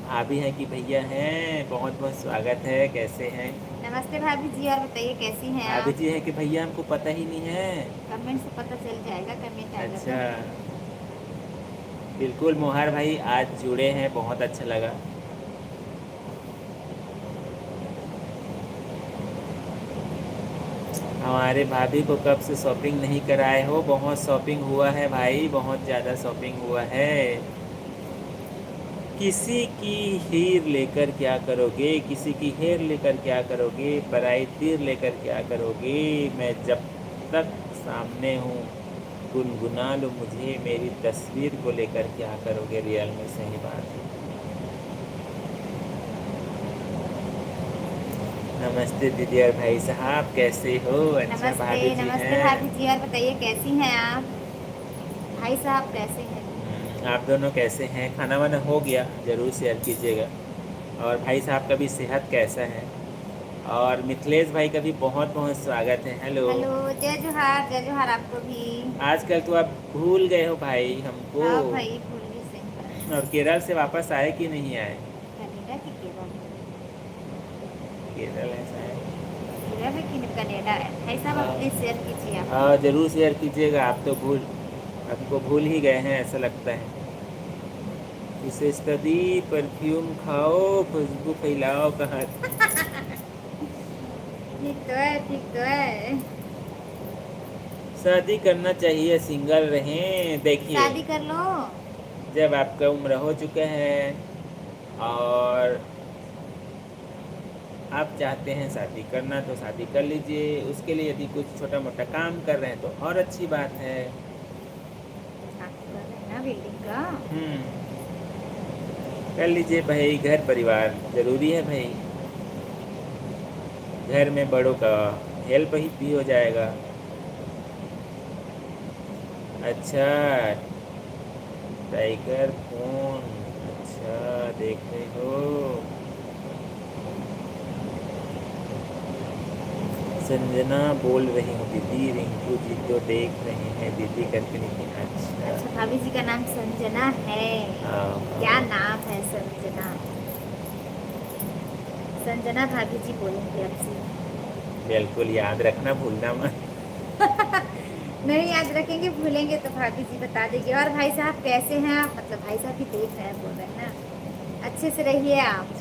भाभी हैं कि भैया हैं, बहुत बहुत स्वागत है। कैसे हैं? नमस्ते भाभी जी, और बताइए कैसी हैं भाभी आप? जी है कि भैया हमको पता ही नहीं है। कमेंट से पता चल जाएगा, कमेंट आएगा अच्छा तो। बिल्कुल मोहर भाई आज जुड़े हैं, बहुत अच्छा लगा। हमारे भाभी को कब से शॉपिंग नहीं कराए हो? बहुत शॉपिंग हुआ है भाई, बहुत ज़्यादा शॉपिंग हुआ है। किसी की हीर लेकर क्या करोगे, किसी की हेर लेकर क्या करोगे, पराई तीर लेकर क्या करोगे। मैं जब तक सामने हूँ गुनगुना लो मुझे, मेरी तस्वीर को लेकर क्या करोगे। रियल में सही बात है। नमस्ते दीदी और भाई साहब, कैसे हो? अच्छा नमस्ते भाभी जी नमस्ते हैं। भाभी जी, और बताइए कैसी हैं आप? भाई साहब कैसे हैं? आप दोनों कैसे हैं? खाना वाना हो गया? ज़रूर शेयर कीजिएगा। और भाई साहब का भी सेहत कैसा है? और मिथिलेश भाई का भी बहुत बहुत स्वागत है। हेलो। हेलो, जय जोहार आपको भी। आजकल तो आप भूल गए हो भाई हमको। हाँ भाई, भूल गई, सही बात। और केरल से वापस आए कि नहीं आए? कनाडा की केवल। केरल ऐसा है। इंडिया है कि कनाडा है? भाई साहब आप हाँ प्लीज़ शेयर कीजिए आप। हाँ, ज़रूर शेयर कीजिएगा। आप तो हमको भूल ही गए हैं ऐसा लगता है। विशेषता दी, परफ्यूम खाओ, खुशबू फैलाओ कहाँ। ठीक तो है, ठीक तो है। शादी करना चाहिए, सिंगल रहें। देखिए, शादी कर लो। जब आपका उम्र हो चुका है और आप चाहते हैं शादी करना तो शादी कर लीजिए। उसके लिए यदि कुछ छोटा मोटा काम कर रहे हैं तो और अच्छी बात है। शादी कर रहे हैं ना बिल्डिंग का। कर लीजिए भाई, घर परिवार ज़रूरी है भाई। घर में बड़ों का हेल्प ही भी हो जाएगा। अच्छा, टाइगर फोन, अच्छा देख रहे हो। संजना बोल रही हूँ दीदी, रिंकू जी तो देख रहे हैं दीदी करके लिखी। अच्छा अच्छा, भाभी जी का नाम संजना है? हाँ क्या हाँ, नाम है संजना? संजना भाभी जी बोलेंगे आपसे। बिल्कुल याद रखना, भूलना मत। नहीं याद रखेंगे, भूलेंगे तो भाभी जी बता देंगे। और भाई साहब कैसे हैं आप? मतलब भाई साहब भी देख रहे हैं, बोल रहे हैं ना। अच्छे से रहिए आप।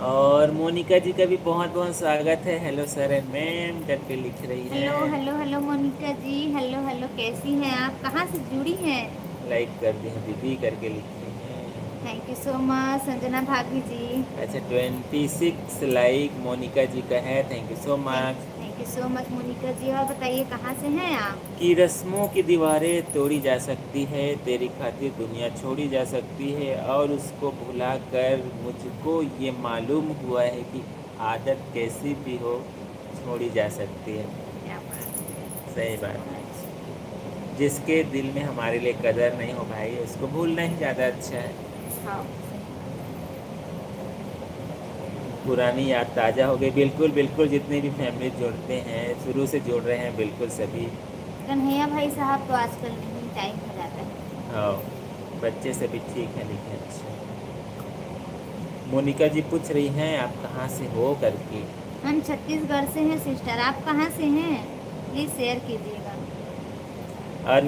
और मोनिका जी का भी बहुत बहुत स्वागत है। हेलो सर एंड मैम करके लिख रही हेलो हैं। हेलो हेलो मोनिका जी, हेलो हेलो, कैसी हैं आप? कहाँ से जुड़ी हैं? लाइक कर दी है दीदी करके लिखी हैं। Thank you so much Sanjana भाभी जी। अच्छा, 26 लाइक मोनिका जी का है। Thank you so much. Thank you so much Monika ji. और बताइए कहाँ से हैं आप? कि रस्मों की दीवारें तोड़ी जा सकती है, तेरी खातिर दुनिया छोड़ी जा सकती है, और उसको भुला कर मुझको ये मालूम हुआ है कि आदत कैसी भी हो छोड़ी जा सकती है। क्या बात है। सही बात है। जिसके दिल में हमारे लिए कदर नहीं हो भाई, उसको भूलना ही ज़्यादा अच्छा है। हाँ। पुरानी याद ताज़ा हो गई। बिल्कुल बिल्कुल, जितने भी फैमिली जोड़ते हैं, शुरू से जोड़ रहे हैं, बिल्कुल सभी। कन्हैया भाई साहब तो आजकल नहीं टाइम हो जाता है। हाँ, बच्चे सभी ठीक है, लिखे अच्छा। मोनिका जी पूछ रही हैं आप कहाँ से हो करके। हम छत्तीसगढ़ से हैं सिस्टर, आप कहाँ से हैं? प्लीज़ शेयर कीजिएगा। और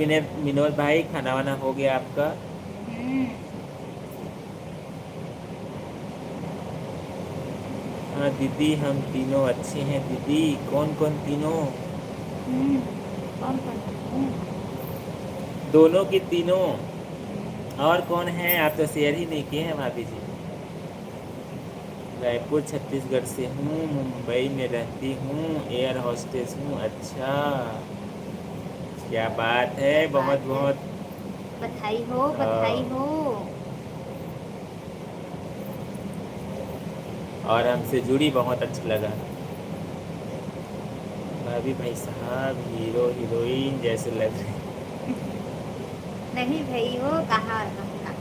विनोद भाई, खाना वाना हो गया आपका? हम्म। हाँ दीदी, हम तीनों अच्छे हैं दीदी। कौन कौन तीनों? हम्म। कौन कौन? दोनों की तीनों। और कौन है? आप तो शेयर ही नहीं किए हैं भाभी जी। रायपुर छत्तीसगढ़ से हूँ, मुंबई में रहती हूँ, एयर होस्टेस हूँ। अच्छा, क्या बात है, क्या बहुत बात है। बहुत। बधाई हो, बधाई हो। और हमसे जुड़ी बहुत अच्छा लगा। भाभी भाई साहब हीरो हीरोइन जैसे लग रहे हैं। नहीं भाई हो, कहा हम कहा।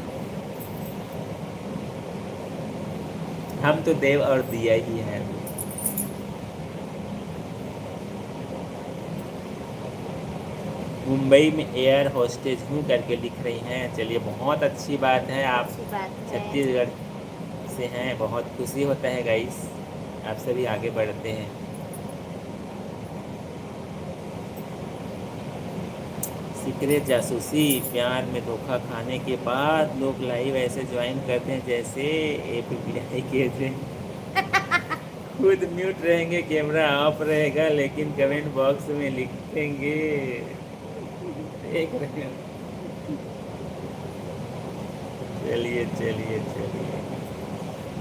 हम तो देव और दिया ही हैं। मुंबई में एयर होस्टेज हूँ करके लिख रही हैं। चलिए, बहुत अच्छी बात है। आप अच्छी बात है। छत्तीसगढ़ से हैं, बहुत खुशी होता है गाइस। आप सभी आगे बढ़ते हैं। सीक्रेट जासूसी, प्यार में धोखा खाने के बाद लोग लाइव ऐसे ज्वाइन करते हैं जैसे एपीआई के थे। खुद म्यूट रहेंगे, कैमरा ऑफ रहेगा, लेकिन कमेंट बॉक्स में लिखेंगे। देख रहे हैं। चलिए चलिए चलिए,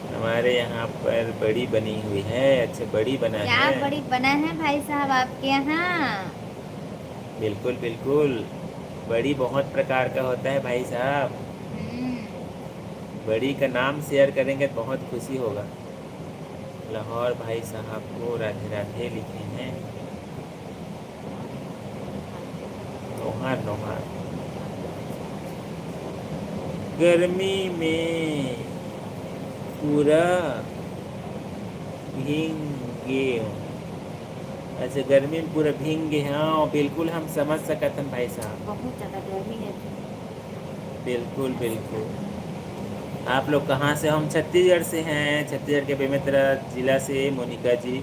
हमारे यहाँ पर बड़ी बनी हुई है। अच्छा, बड़ी बना क्या है। बड़ी बना है भाई साहब आपके यहाँ? बिल्कुल बिल्कुल, बड़ी बहुत प्रकार का होता है भाई साहब। हम्म। बड़ी का नाम शेयर करेंगे तो बहुत खुशी होगा। लाहौर भाई साहब को राधे राधे लिखे हैं। नोहार नोहार। गर्मी में पूरा भींगे। अच्छा, गर्मी में पूरा भींगे। हाँ बिल्कुल, हम समझ सकते हैं भाई साहब। बहुत ज़्यादा गर्मी है। बिल्कुल बिल्कुल। आप लोग कहाँ से? हम छत्तीसगढ़ से हैं, छत्तीसगढ़ के बेमेतरा जिला से। मोनिका जी,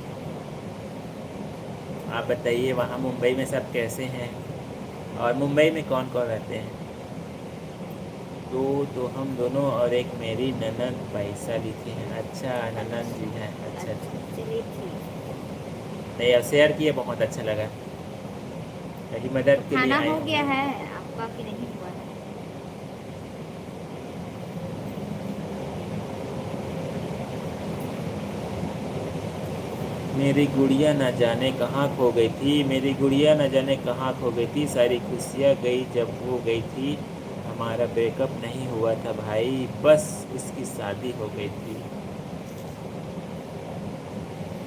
आप बताइए वहाँ मुंबई में सब कैसे हैं और मुंबई में कौन कौन रहते हैं? तो हम दोनों और एक मेरी ननद पैसा लिखे हैं। अच्छा ननद जी हैं। अच्छा अच्छा। चलिए ठीक। नहीं अब शेयर किए बहुत अच्छा लगा। मेरी तो मदद के लिए खाना आए हो गया होंगे। है आपका कि नहीं हुआ है? मेरी गुड़िया न जाने कहाँ खो गई थी, मेरी गुड़िया न जाने कहाँ खो गई थी, सारी खुशियाँ गई जब वो गई थी। हमारा ब्रेकअप नहीं हुआ था भाई, बस उसकी शादी हो गई थी।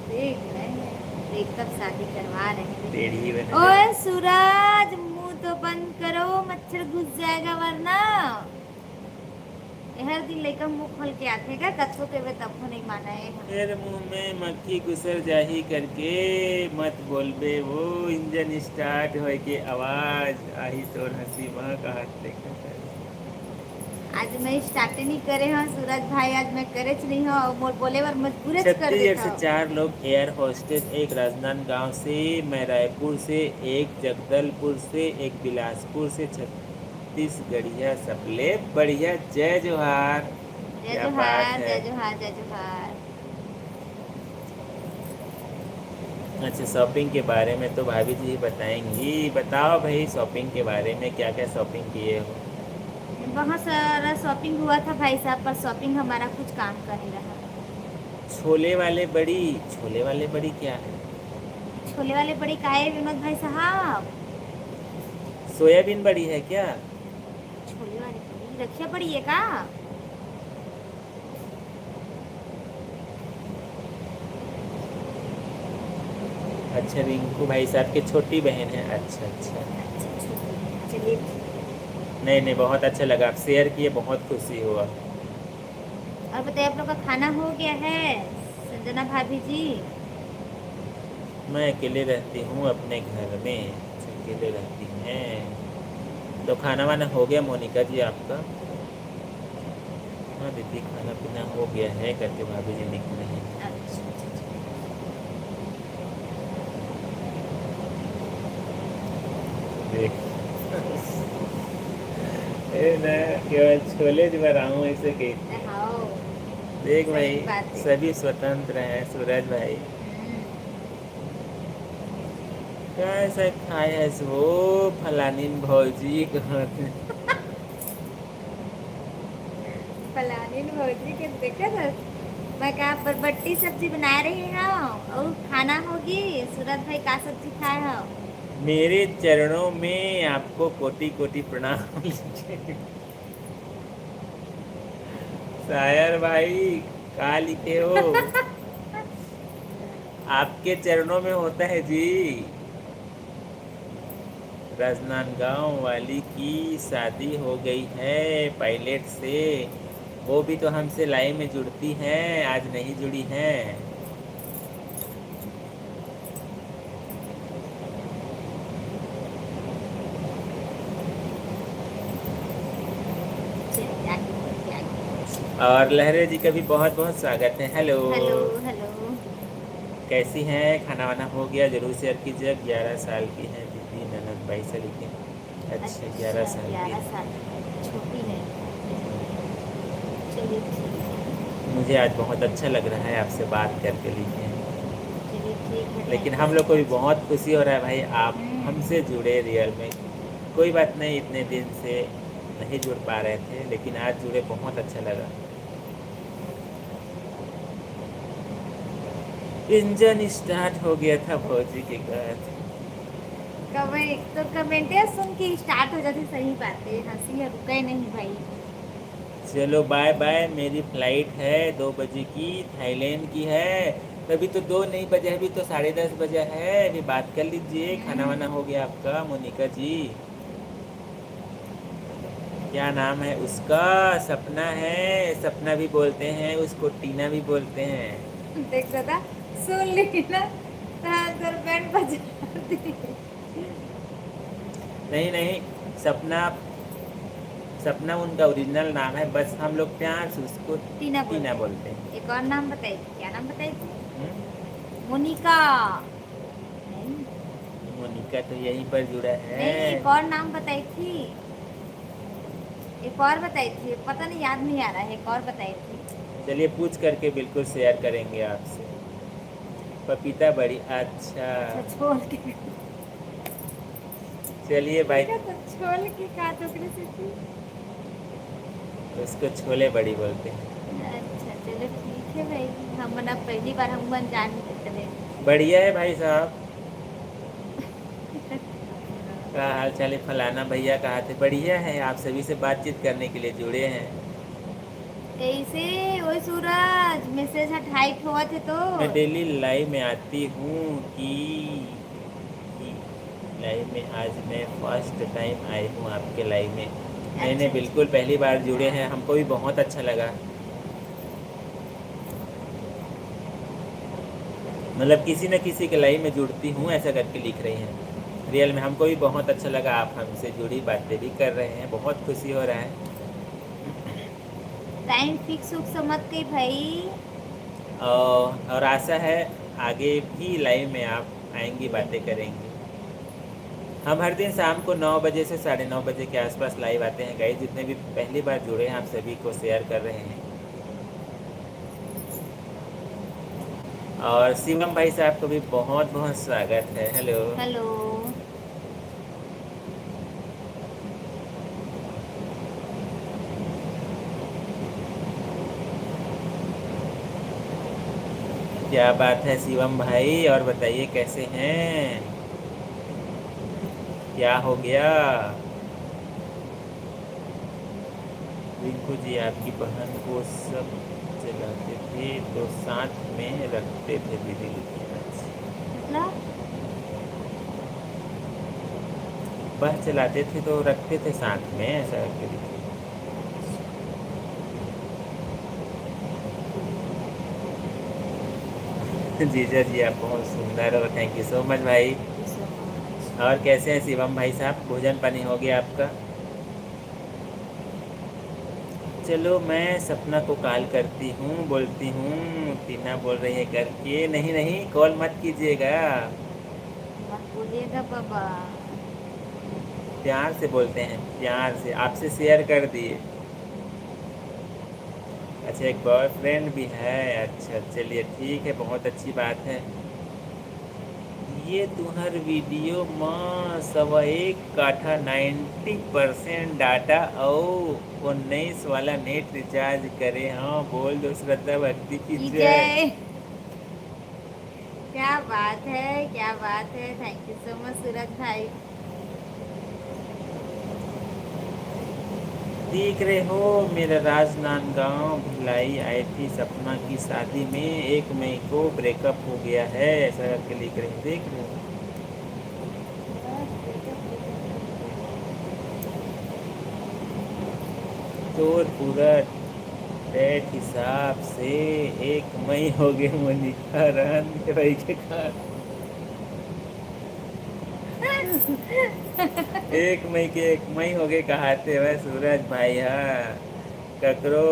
देख रहे हैं, देख शादी करवा रहे हैं। टेढ़ी व ओए नजर। सूरज, मुंह तो बंद करो, मच्छर घुस जाएगा वरना। हर दिन लेकर मुंह खोल के आते का कथो के वे तब नहीं माना है। फिर मुंह में मक्खी घुसर जाही करके मत बोलबे, वो इंजन स्टार्ट होए के आवाज आही तोर हंसी माँ का हाथ देखा। आज मैं स्टार्ट नहीं करे हाँ सूरज भाई, आज मैं करे नहीं हाँ, और मोर बोले वर मजबूर कर छत्तीसगढ़ देता से हूँ। 4 लोग एयर होस्टेस, एक राजनांदगांव से, मैं रायपुर से, एक जगदलपुर से, एक बिलासपुर से। छत्तीसगढ़िया सबले बढ़िया। जय जोहार। जय क्या बात जोहार, है। जय जोहार, जय जोहार। अच्छा शॉपिंग के बारे में तो भाभी जी बताएंगी। बताओ भाई शॉपिंग के बारे में क्या क्या शॉपिंग किए हो? बहुत सारा शॉपिंग हुआ था भाई साहब, पर शॉपिंग हमारा कुछ काम का नहीं रहा। छोले वाले बड़ी, छोले वाले बड़ी क्या है? छोले वाले बड़ी काहे विनोद भाई साहब? सोयाबीन बड़ी है क्या? छोले वाली बड़ी रखिया पड़ी है का? अच्छा रिंकू भाई साहब की छोटी बहन है। अच्छा अच्छा। अच्छा चलिए। नहीं नहीं बहुत अच्छा लगा, आप शेयर किए बहुत खुशी हुआ। और बताइए आप लोग का खाना हो गया है संजना भाभी जी? मैं अकेले रहती हूँ अपने घर में। अच्छा, अकेले रहती हैं तो खाना वाना हो गया मोनिका जी आपका? हाँ दीदी खाना पीना हो गया है करके भाभी जी लिख रही हैं। अच्छा देख ए ना केवल छोले जो बनाऊँ ऐसे कहती है। हाँ देख सही भाई बात है। सभी स्वतंत्र हैं सूरज भाई। कैसे खाए है सो फलानी भौजी कहते। फलानी भौजी के देखा था। मैं कहा बरबट्टी सब्जी बना रही हूँ और खाना होगी। सूरज भाई का सब्जी खाए हो? मेरे चरणों में आपको कोटि कोटि प्रणाम लीजिए। शायर भाई कहा लिखे हो? आपके चरणों में होता है जी। राजनांदगांव वाली की शादी हो गई है पायलट से। वो भी तो हमसे लाइन में जुड़ती हैं, आज नहीं जुड़ी हैं। चलिए आगे बढ़िए, आगे। और लहरे जी का भी बहुत बहुत स्वागत है। हेलो। Hello hello. कैसी हैं? खाना वाना हो गया? जरूर शेयर कीजिए। 11 साल की हैं दीदी ननद भाई से लिखे। अच्छा 11 अच्छा साल की 11 है। साल छोटी है। चलिए ठीक है। मुझे आज बहुत अच्छा लग रहा है आपसे बात करके लिखे हैं। चलिए ठीक है, लेकिन थैंक यू हम सो लोग को भी मच। बहुत खुशी हो रहा है भाई आप हमसे जुड़े रियल में। कोई बात नहीं इतने दिन से नहीं जुड़ पा रहे थे लेकिन आज जुड़े बहुत अच्छा लगा। इंजन स्टार्ट हो गया था भौजी के घर। कमेंट तो कमेंटे सुन के स्टार्ट हो जाती, सही बात है, हंसी है रुका ही नहीं भाई। चलो बाय बाय, मेरी फ्लाइट है 2 बजे की, थाईलैंड की है। अभी तो 2 नहीं बजे, अभी तो 10:30 बजे है। अभी बात कर लीजिए। खाना वाना हो गया आपका मोनिका जी? क्या नाम है उसका? सपना है। सपना भी बोलते हैं उसको, टीना भी बोलते हैं। देख दादा, सुन ली ना, तो बैंड बजा दी। नहीं नहीं सपना, सपना उनका ओरिजिनल नाम है, बस हम लोग प्यार से उसको टीना टीना बोलते बोलते हैं। हैं। एक और नाम बताइए, क्या नाम बताइए? हम्म? मोनिका। नहीं इनका तो यहीं पर जुड़ा नहीं, है। एक और नाम बताई थी, एक और बताई थी, पता नहीं, याद नहीं आ रहा है, एक और बताई थी। चलिए पूछ करके बिल्कुल शेयर करेंगे आपसे। पपीता बड़ी, अच्छा। अच्छा, छोल के। चलिए भाई, देखा तो छोल के का टुकड़े से थी। उसको छोले बड़ी बोलते हैं। अच्छा चलो ठीक है भाई, हम मना पहली बार हम अनजान में चले। बढ़िया है भाई साहब। क्या हाल चाल है फलाना भैया, कहा थे? बढ़िया है, आप सभी से बातचीत करने के लिए जुड़े हैं। कैसे? वही सूरज मैसेज हटाई हुआ थे तो। मैं डेली लाइव में आती हूँ कि लाइव में आज मैं फर्स्ट टाइम आई हूँ आपके लाइव में। नहीं अच्छा नहीं, बिल्कुल पहली बार जुड़े हैं, हमको भी बहुत अच्छा लगा। मतलब किसी न किसी के लाइव में जुड़ती हूँ ऐसा करके लिख रही हैं। रियल में हमको भी बहुत अच्छा लगा, आप हमसे जुड़ी बातें भी कर रहे हैं, बहुत खुशी हो रहा है। टाइम फिक्स उक्स मत कही भाई। और आशा है आगे भी लाइव में आप आएंगी, बातें करेंगी। हम हर दिन शाम को 9 बजे से 9:30 बजे के आसपास लाइव आते हैं गाइस। जितने भी पहली बार जुड़े हैं आप सभी को शेयर कर रहे हैं। और शिवम भाई साहब को भी बहुत बहुत स्वागत है। हेलो। हेलो। क्या बात है शिवम भाई, और बताइए कैसे हैं? क्या हो गया? रिंकू जी आपकी बहन को सब चलाते थे तो साथ में रखते थे दीदी। मतलब बस चलाते थे तो रखते थे साथ में, ऐसा करके लिखिए। जीजा जी आप बहुत सुंदर हो, थैंक यू सो मच भाई। Thank you so much. और कैसे हैं शिवम भाई साहब, भोजन पानी हो गया आपका? चलो मैं सपना को कॉल करती हूँ, बोलती हूँ टीना बोल रही है करके। नहीं नहीं, कॉल मत कीजिएगा, मत बोलिएगा बाबा। प्यार से बोलते हैं, प्यार से। आपसे शेयर कर दिए। अच्छा एक बॉयफ्रेंड भी है, अच्छा चलिए ठीक है, बहुत अच्छी बात है। ये तुहर वीडियो माँ 101 काठा 90% डाटा और 19 वाला नेट रिचार्ज करे। हाँ बोल दो, श्रद्धा भक्ति की की जय। जय। क्या बात है, क्या बात है, थैंक यू सो मच सूरज भाई। देख रहे हो मेरा राजनांदगांव भिलाई आई थी सपना की शादी में, 1 मई को ब्रेकअप हो गया है, ऐसा करके लिख रहे हैं, देख रहे हो? तो पूरा डेट हिसाब से 1 मई हो गए मोनिका रहन भाई के घर। 1 मई के 1 मई हो गए कहाते हुए सूरज भाई। हाँ, ककरो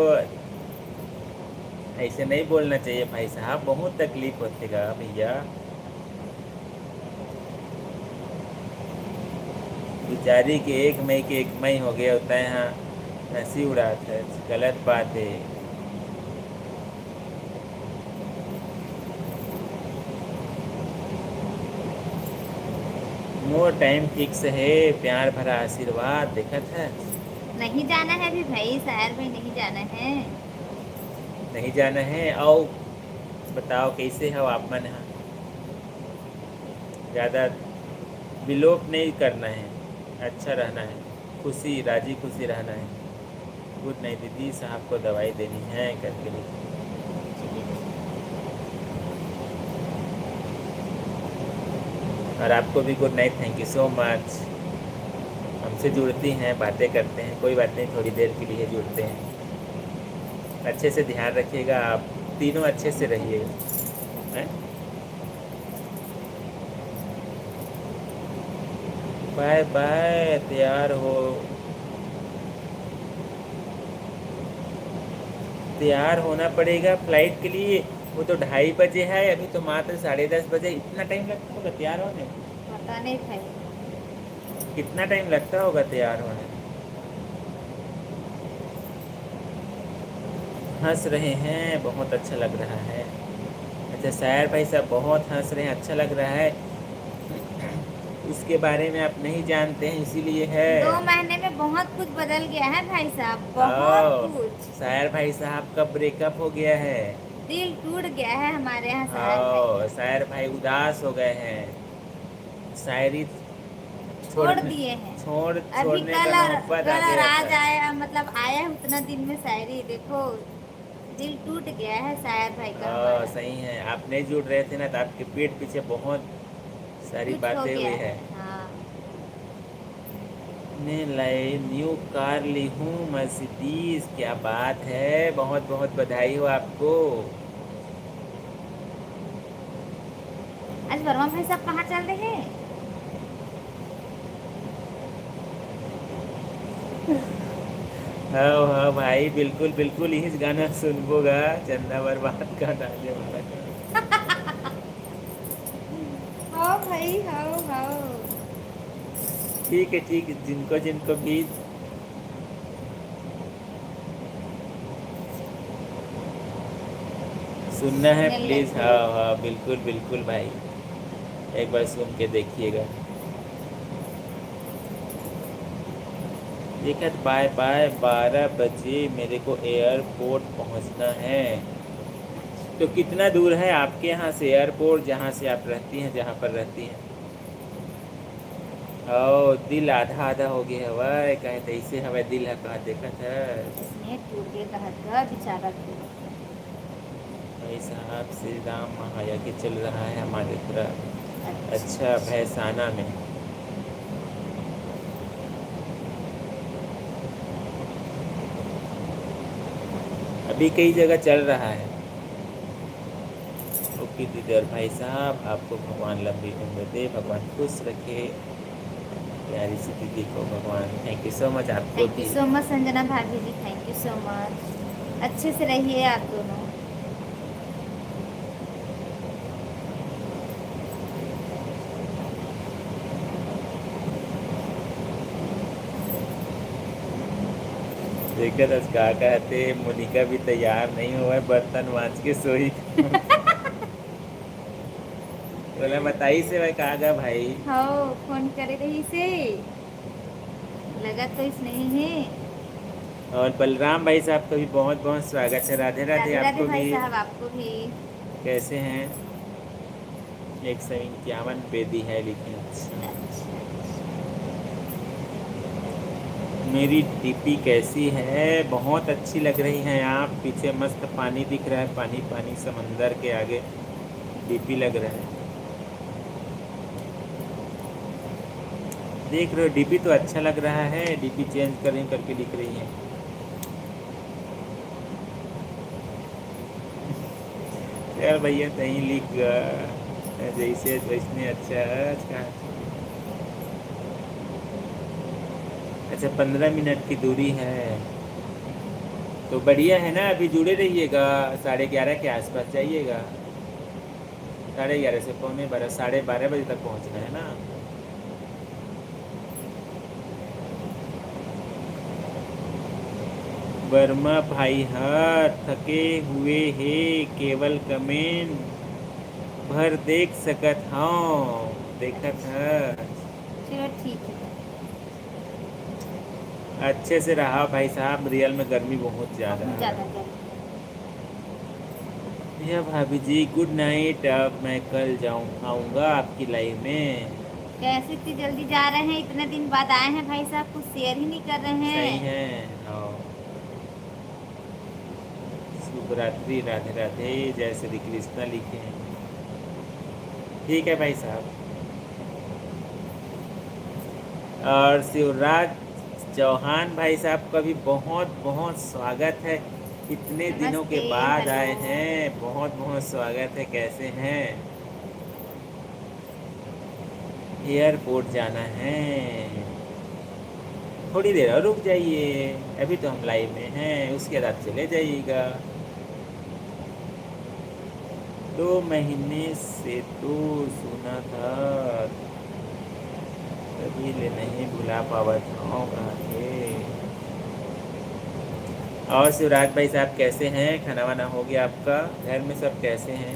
ऐसे नहीं बोलना चाहिए भाई साहब, बहुत तकलीफ होतेगा भैया। बेचारी के 1 मई के 1 मई हो गया होता है, यहाँ हंसी उड़ाता है, गलत बात है। मोर टाइम फिक्स है, प्यार भरा आशीर्वाद, देखा था। नहीं जाना है अभी भाई, शहर में नहीं जाना है। नहीं जाना है, आओ बताओ कैसे हो आप मन? हाँ, ज़्यादा विलोप नहीं करना है, अच्छा रहना है, खुशी राजी खुशी रहना है। गुड नाइट दीदी, साहब को दवाई देनी है करके लिखी। और आपको भी good night, thank you so much. हमसे जुड़ती हैं, बातें करते हैं, कोई बात नहीं, थोड़ी देर के लिए जुड़ते हैं। अच्छे से ध्यान रखिएगा, आप तीनों अच्छे से रहिएगा। हैं? बाय बाय, तैयार हो, तैयार होना पड़ेगा फ्लाइट के लिए। वो तो 2:30 बजे है, अभी तो मात्र 10:30 बजे, इतना टाइम लगता होगा तैयार होने में? तने भाई कितना टाइम लगता होगा तैयार होने में? हंस रहे हैं, बहुत अच्छा लग रहा है। अच्छा शायर भाई साहब बहुत हंस रहे हैं, अच्छा लग रहा है। उसके बारे में आप नहीं जानते हैं इसीलिए है। 2 महीने में बहुत कुछ बदल गया है भाई साहब, बहुत ओ, कुछ। शायर भाई साहब का ब्रेकअप हो गया है। दिल टूट गया है हमारे यहाँ शहर भाई ओ, का। शायर भाई उदास हो गए हैं। शायरी छोड़ छोड़ने दिए हैं। अभी छोड़ने का नौबत आ कल और गया आज था। आया, मतलब आया है उतना दिन में शायरी देखो। दिल टूट गया है शायर भाई का हमारा। सही है, आप नहीं जुड़ रहे थे ना तो आपके पेट पीछे बहुत सारी कुछ हो बातें गया हुई है, है। हाँ। ने लाए न्यू कार ली हूँ मर्सिडीज, क्या बात है, बहुत बहुत बधाई हो आपको। आज वर्मा भाई साहब कहाँ चल रहे हैं? हाँ हाँ भाई, बिल्कुल बिल्कुल यही गाना सुनबोगा। चंदा बर्बाद का डाले वाला का। हाँ भाई, हाँ हाँ। ठीक है ठीक है, जिनको जिनको भी सुनना है सुनने प्लीज़, लगे। हाँ हाँ बिल्कुल बिल्कुल भाई, एक बार सुन के देखिएगा। देखा बाय बाय, 12 बजे मेरे को एयरपोर्ट पहुंचना है। तो कितना दूर है आपके यहाँ से एयरपोर्ट, जहाँ से आप रहती हैं, जहाँ पर रहती हैं? ओ, दिल आधा आधा हो गया हवा, कहे तो ऐसे हवा दिल है, कहा देखा था। इसने टूट के कहा था बेचारा को। भाई साहब श्री राम महायज्ञ चल रहा है हमारे तरफ। अच्छा अच्छा, अच्छा। भैसाना में। अभी कई जगह चल रहा है। ओके दीदी और भाई साहब, आपको भगवान लंबी उम्र दे, भगवान खुश रखे प्यारी सी दीदी को भगवान। थैंक यू सो मच आपको थैंक यू भी। सो मच संजना भाभी जी, थैंक यू सो मच। अच्छे से रहिए आप दोनों। देखा था क्या कहते, मोनिका भी तैयार नहीं हुआ है, बर्तन मांज के सोई। बोला बताई से मैं कहा गया भाई। हाँ, फोन करे रही से, लगा तो इस नहीं है। और बलराम भाई साहब का भी बहुत बहुत स्वागत है, राधे राधे राधे राधे आपको भाई भी। साहब, आपको भी। कैसे हैं? 151 बेदी है लिखे। अच्छा, अच्छा। मेरी डीपी कैसी है? बहुत अच्छी लग रही हैं आप, पीछे मस्त पानी दिख रहा है, पानी पानी समंदर के आगे डीपी लग रहा है। देख रहे हो डीपी तो अच्छा लग रहा है, डीपी चेंज करें करके लिख रही है। यार भैया नहीं लिख जैसे वैसने अच्छा है अच्छा। अच्छा 15 मिनट की दूरी है तो बढ़िया है ना, अभी जुड़े रहिएगा, 11:30 के आसपास जाइएगा। 11:30 से 11:45, 12:30 बजे तक पहुंचना है ना। वर्मा भाई हाँ थके हुए हे, केवल कमेंट भर देख सकत हाँ, देखत है। चलो ठीक है। अच्छे से रहा भाई साहब, रियल में गर्मी बहुत ज़्यादा बहुत है। ज्यादा गर्मी। भैया भाभी जी गुड नाइट, अब मैं कल आऊँगा आपकी लाइव में। कैसे इतनी जल्दी जा रहे हैं, इतने दिन बाद आए हैं भाई साहब, कुछ शेयर ही नहीं कर रहे सही हैं। है। हाँ, शुभ रात्रि, राधे राधे, जय श्री कृष्णा लिखे हैं। ठीक है भाई साहब। और शिवराज चौहान भाई साहब का भी बहुत बहुत स्वागत है, इतने दिनों के नमस्ते। बाद हेलो। आए हैं, बहुत बहुत स्वागत है। कैसे हैं? एयरपोर्ट जाना है, थोड़ी देर और रुक जाइए, अभी तो हम लाइव में हैं, उसके बाद चले जाइएगा। 2 महीने से तो सुना था कभी ले नहीं भुला पावत हूँ कहाँ थे। और शिवराज भाई साहब कैसे हैं? खाना वाना हो गया आपका? घर में सब कैसे हैं?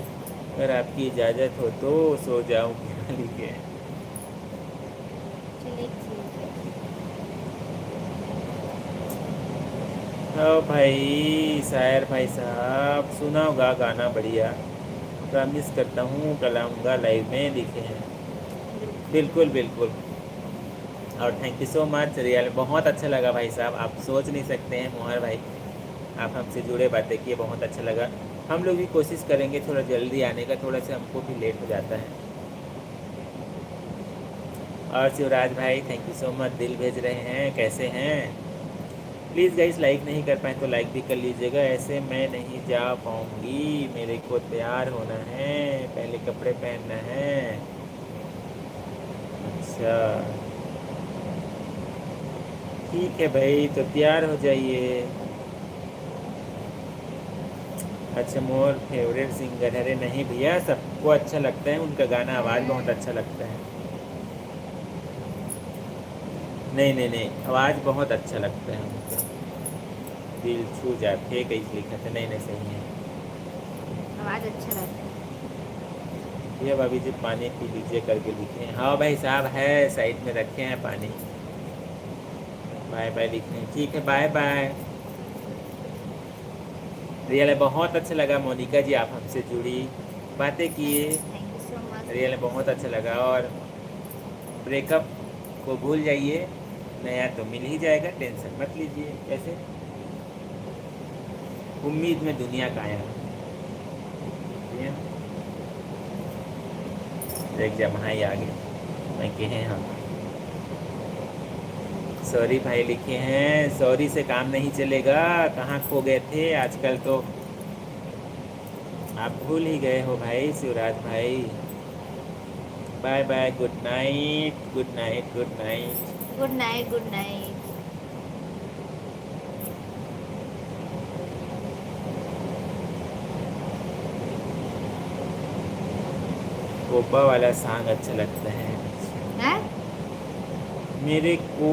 अगर आपकी इजाज़त हो तो सो जाऊँ क्या लिखे। चलिए ठीक है। हाँ भाई शायर भाई साहब सुना होगा गाना बढ़िया। प्रॉमिस करता हूँ कल आऊँगा लाइव में, लिखे हैं। बिल्कुल बिल्कुल। और thank you so much real, बहुत अच्छा लगा भाई साहब। आप सोच नहीं सकते हैं मोहर भाई, आप हमसे जुड़े बातें किए, बहुत अच्छा लगा। हम लोग भी कोशिश करेंगे थोड़ा जल्दी आने का, थोड़ा सा हमको भी लेट हो जाता है। और शिवराज भाई थैंक यू सो मच, दिल भेज रहे हैं, कैसे हैं? प्लीज़ गाइस लाइक नहीं कर पाए तो लाइक भी कर लीजिएगा। ऐसे मैं नहीं जा पाऊँगी, मेरे को तैयार होना है, पहले कपड़े पहनना है। अच्छा ठीक है भाई, तो तैयार हो जाइए। अच्छा मोर फेवरेट सिंगर है? अरे नहीं भैया, सबको अच्छा लगता है उनका गाना, आवाज़ बहुत अच्छा लगता है। नहीं नहीं नहीं, आवाज़ बहुत अच्छा लगता है उनका। दिल छू जाते कहीं लिखा था, नहीं नहीं सही है। आवाज़ अच्छा रहता है। ये भाभी जी पानी पी लीजिए करके लिखे हैं। हाँ भाई साहब है, साइड में रखे हैं पानी। बाय बाय लिखे हैं, ठीक है बाय बाय। रियल बहुत अच्छा लगा मोनिका जी, आप हमसे जुड़ी, बातें किए। Thank you so much. Real बहुत अच्छा लगा। और ब्रेकअप को भूल जाइए, नया तो मिल ही जाएगा, टेंशन मत लीजिए। कैसे उम्मीद में दुनिया कायम है। देख जा वहाँ ही आगे मैं कहे हैं हम। सॉरी भाई लिखे हैं, सॉरी से काम नहीं चलेगा। कहाँ खो गए थे आजकल? तो आप भूल ही गए हो भाई शिवराज भाई। Bye bye, good night good night good night. Good night good night. कोपा वाला सॉन्ग अच्छा लगता है है मेरे को।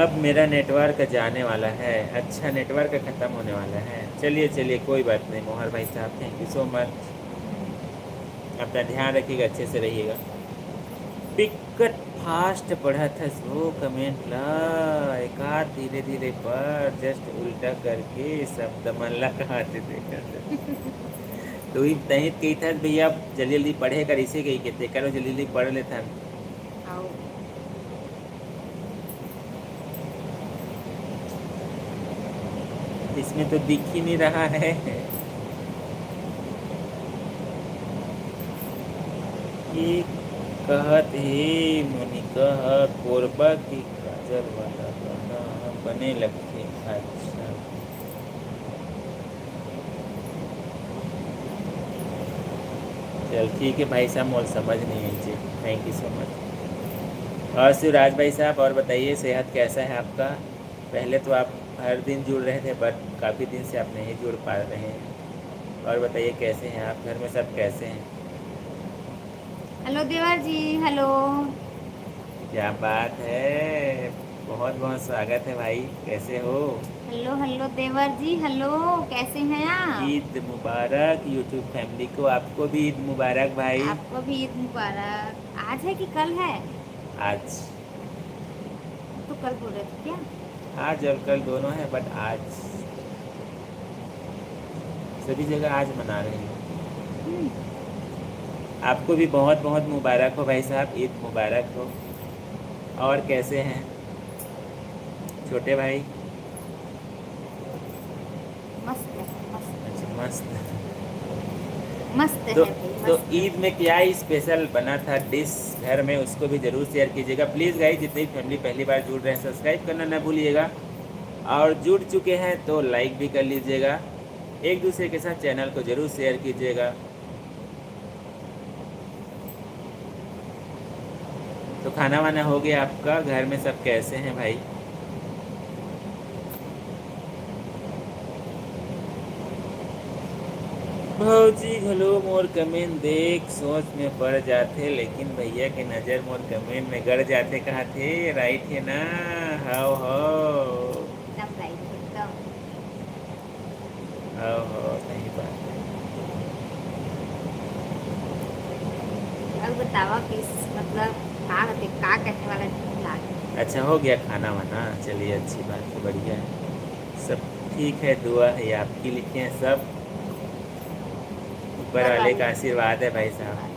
अब मेरा नेटवर्क जाने वाला है। अच्छा नेटवर्क ख़त्म होने वाला है। चलिए चलिए कोई बात नहीं मोहर भाई साहब, थैंक यू सो मच। अपना ध्यान रखिएगा, अच्छे से रहिएगा। पिकट फास्ट पढ़ा था सो कमेंट ला, एक आध धीरे धीरे पर जस्ट उल्टा करके शब्द मन लगा देखा। तो ही तही कही था भैया जल्दी जल्दी पढ़े कर, इसे कही कहते करो जल्दी जल्दी पढ़ लेता। आओ। इसमें तो दिख ही नहीं रहा है। ये कहत हे मोनिका कोरबा की काजल वाला गाना बने लगते। अच्छा चल ठीक है भाई साहब, मोल समझ नहीं आई जी, थैंक यू सो मच। और शिवराज भाई साहब और बताइए सेहत कैसा है आपका? पहले तो आप हर दिन जुड़ रहे थे बट काफ़ी दिन से आप नहीं जुड़ पा रहे हैं। और बताइए कैसे हैं आप, घर में सब कैसे हैं? हेलो देवर जी, हेलो। क्या बात है, बहुत बहुत स्वागत है भाई, कैसे हो? हेलो हेलो देवर जी, हेलो। कैसे हैं आप? ईद मुबारक यूट्यूब फैमिली को, आपको भी ईद मुबारक भाई। आपको भी ईद मुबारक। आज है कि कल है? आज तो कल बोल रहे थे क्या? आज और कल दोनों है बट आज सभी जगह आज मना रहे हैं। हम्म, आपको भी बहुत बहुत मुबारक हो भाई साहब, ईद मुबारक हो। और कैसे हैं छोटे भाई? मस्त है, मस्त। अच्छा मस्त। मस्त तो है भाई, तो मस्त है। ईद में क्या स्पेशल बना था डिश घर में, उसको भी ज़रूर शेयर कीजिएगा प्लीज़ गाइस। जितनी फैमिली पहली बार जुड़ रहे हैं सब्सक्राइब करना ना भूलिएगा, और जुड़ चुके हैं तो लाइक भी कर लीजिएगा। एक दूसरे के साथ चैनल को ज़रूर शेयर कीजिएगा। तो खाना वाना हो गया आपका? घर में सब कैसे हैं भाई? भौजी घलो मोर कमेंट देख सोच में पड़ जाथे, लेकिन भैया के नज़र मोर कमेंट में गड़ जाथे कहा थे। राइट है ना? हाओ हाओ एकदम राइट एकदम। हाओ हाओ सही बात है। अब बतावा किस मतलब का कहने वाला लागे। अच्छा हो गया खाना वाना? चलिए अच्छी बात है, बढ़िया है, सब ठीक है। दुआ है आपकी, लिखे हैं सब ऊपर ऊपर वाले वाले का की आशीर्वाद है भाई साहब। आशीर्वाद।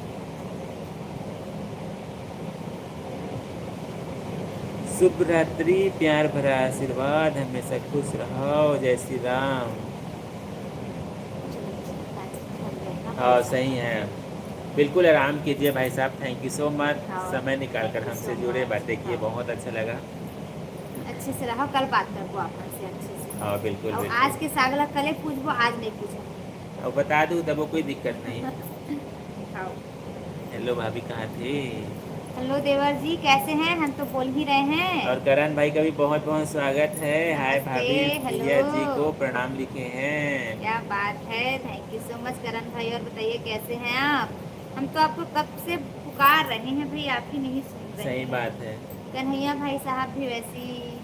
शुभ रात्रि, प्यार भरा आशीर्वाद, हमेशा खुश रहो, जय श्री राम। चलो ठीक है, थक गए ना भाई हाँ सही साहब। है, बिल्कुल आराम कीजिए भाई साहब। थैंक यू सो मच, हाँ समय निकाल थैंक कर यू हमसे सो जुड़े, मच। बातें किए, हाँ बहुत अच्छा लगा। अच्छे से रहो, कल बात करबो अपन से अच्छे से। हाँ बिल्कुल और बिल्कुल। आज के सागला कल पूछबो, आज नहीं पूछो। और बता दूँ तब वो कोई दिक्कत नहीं। हाँ। हेलो भाभी कहाँ थे? हेलो देवर जी कैसे हैं? हम तो बोल ही रहे और हैं। करण भाई का भी बहुत बहुत स्वागत है। हाय नमस्ते। भाभी हेलो। प्रिया जी को प्रणाम लिखे हैं। क्या बात है, थैंक यू सो मच करण भाई। और बताइए कैसे हैं आप? हम तो आपको कब से पुकार रहे हैं भाई, आप ही नहीं सुन रहे सही हैं। बात है। कन्हैया भाई साहब भी वैसे ही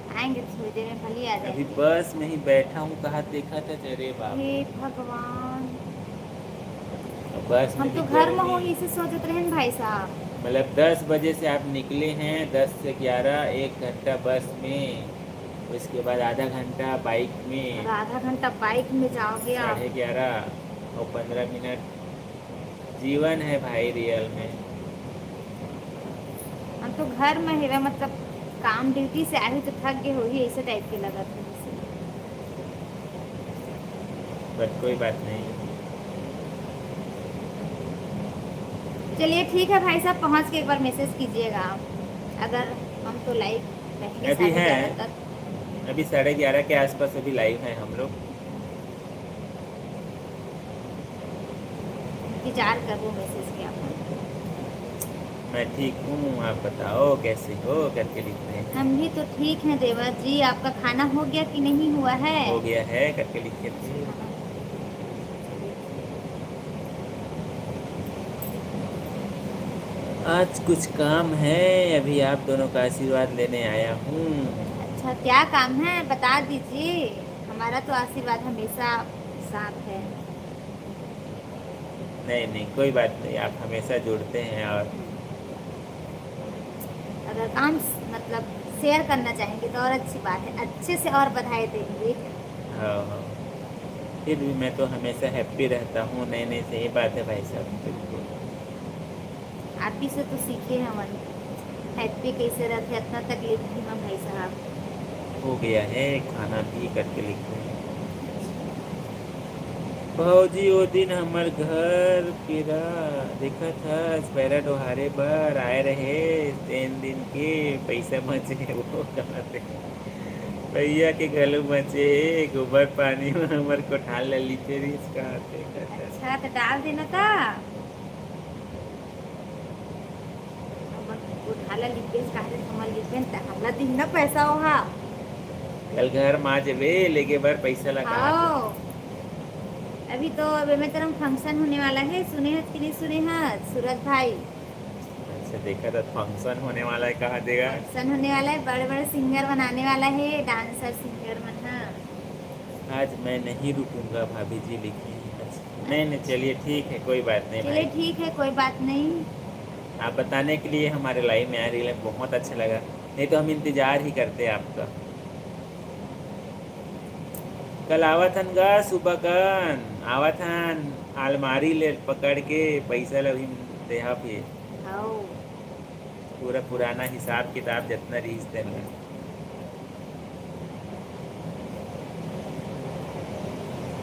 आएंगे, थोड़ी देर में भले ही आ अभी जाएंगे। बस में ही बैठा हूँ, कहाँ देखा था, अरे बाप हे रे। भगवान, अब बस हम में भी तो घर में गर्मी, हो ही से सोचत रहे हैं भाई साहब। मतलब 10 बजे से आप निकले हैं, 10 से 11, 1 घंटा बस में, उसके बाद आधा घंटा बाइक और में, आधा घंटा बाइक में जाओगे आप। 11:30 और 15 मिनट। जीवन है भाई रियल में। हम तो घर में ही रहे, मतलब काम ड्यूटी से आई तो थक गए हो ही, ऐसे टाइप के लगा था जैसे। बट कोई बात नहीं। चलिए ठीक है भाई साहब, पहुंच के एक बार मैसेज कीजिएगा आप, अगर हम तो लाइव रहेंगे अभी साढ़े हैं, 11 तक। अभी 11:30 के आसपास अभी लाइव हैं हम लोग। इंतजार करो मैसेज के आप। मैं ठीक हूँ, आप बताओ कैसे हो करके लिख रहे हैं। हम भी तो ठीक हैं देवर जी, आपका खाना हो गया कि नहीं हुआ है? हो गया है करके लिखे अच्छा, थे। खाना हो गया। चलिए आज कुछ काम है, अभी आप दोनों का आशीर्वाद लेने आया हूँ। ठीक। अच्छा क्या काम है बता दीजिए, हमारा तो आशीर्वाद हमेशा साथ है। नहीं नहीं कोई बात नहीं, आप हमेशा जुड़ते हैं। और अगर काम मतलब शेयर करना चाहेंगे तो और अच्छी बात है, अच्छे से और बधाई देंगे। हाँ हाँ, फिर भी मैं तो हमेशा हैप्पी रहता हूँ। नहीं नहीं सही बात है भाई साहब, बिल्कुल। आप ही से तो सीखे हमन हैप्पी कैसे रहते, इतना तकलीफ थी ना भाई साहब। हो गया है खाना भी करके लिख रहे हैं। भौजी वो दिन हमार घर पिरा देखा था, पैरा डोहारे बर आए रहे 3 दिन के, पैसा बचे वो कहाँ से? भैया के घलो बचे, गोबर पानी में हमार कोठार ले ली थे रिस कहाँ से कहता। अच्छा तो डाल देना था, उठाला लिपेज काहे हमर लिपेन त हमला दिन ना पैसा होहा। कल घर माँ जबे लेके बर पैसा लगा थे। हाँ अभी तो अभी में तरम फंक्शन होने वाला है, सुने हैं कि नहीं सुने हैं सूरज भाई? अच्छा देखा था, फंक्शन होने वाला है, कहाँ देगा? फंक्शन होने वाला है, बड़े बड़े सिंगर बनाने वाला है, डांसर सिंगर बनना। आज मैं नहीं रुकूंगा भाभी जी लिखी है। अच्छा नहीं नहीं चलिए ठीक है, कोई बात नहीं चलिए भाई। ठीक है कोई बात नहीं। आप बताने के लिए हमारे लाइव में आ रही है, बहुत अच्छा लगा, नहीं तो हम इंतजार ही करते आपका। कल आवथन गा सुबह कन आवथन, अलमारी ले पकड़ के पैसा लभी देहा फिर हाँ पूरा पुराना हिसाब किताब जितना रही तेना।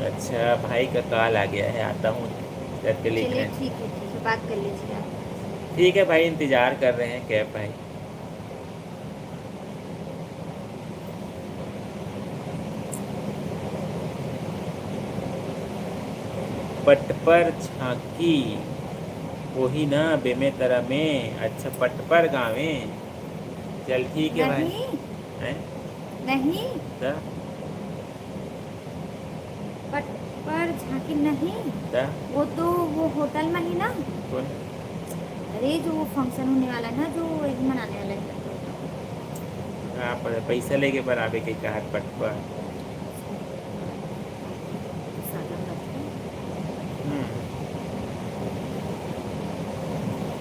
अच्छा भाई का कॉल आ गया है, आता हूँ करके लिख रहे चलिए हैं। ठीक है बात कर लीजिए आप। ठीक है भाई, इंतजार कर रहे हैं कैब भाई। पट पर झांकी वही ना बेमे तरह में, अच्छा पट पर गावे। चल ठीक है भाई। नहीं हैं? नहीं तो बट पर झांकी नहीं, ता वो तो वो होटल में ही ना। कौन अरे जो वो फंक्शन होने वाला है ना, जो एक मनाने वाला है। आप पैसा लेके पर आवे के कहा पटवा। सादा लगता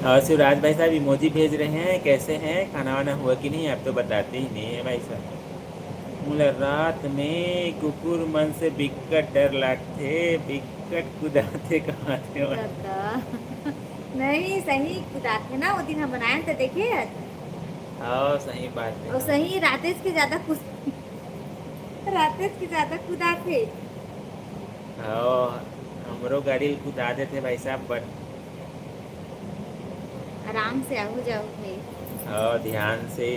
और शिवराज भाई साहब इमोजी भेज रहे हैं, कैसे हैं, खाना वाना हुआ कि नहीं? आप तो बताते ही नहीं है भाई साहब। मुला रात में कुकुर मन से बिकट डर लागते, बिकट कुदाते कहाँ थे है। नहीं सही कुदा थे ना, वो दिन हम बनाए थे देखिए। हाँ सही बात है। और सही रातेश के ज्यादा रातेश के ज्यादा कुदा थे। हाँ हमरो गाड़ी कुदा देते भाई साहब, बट आराम से आओ जाओ थे। हाँ ध्यान से।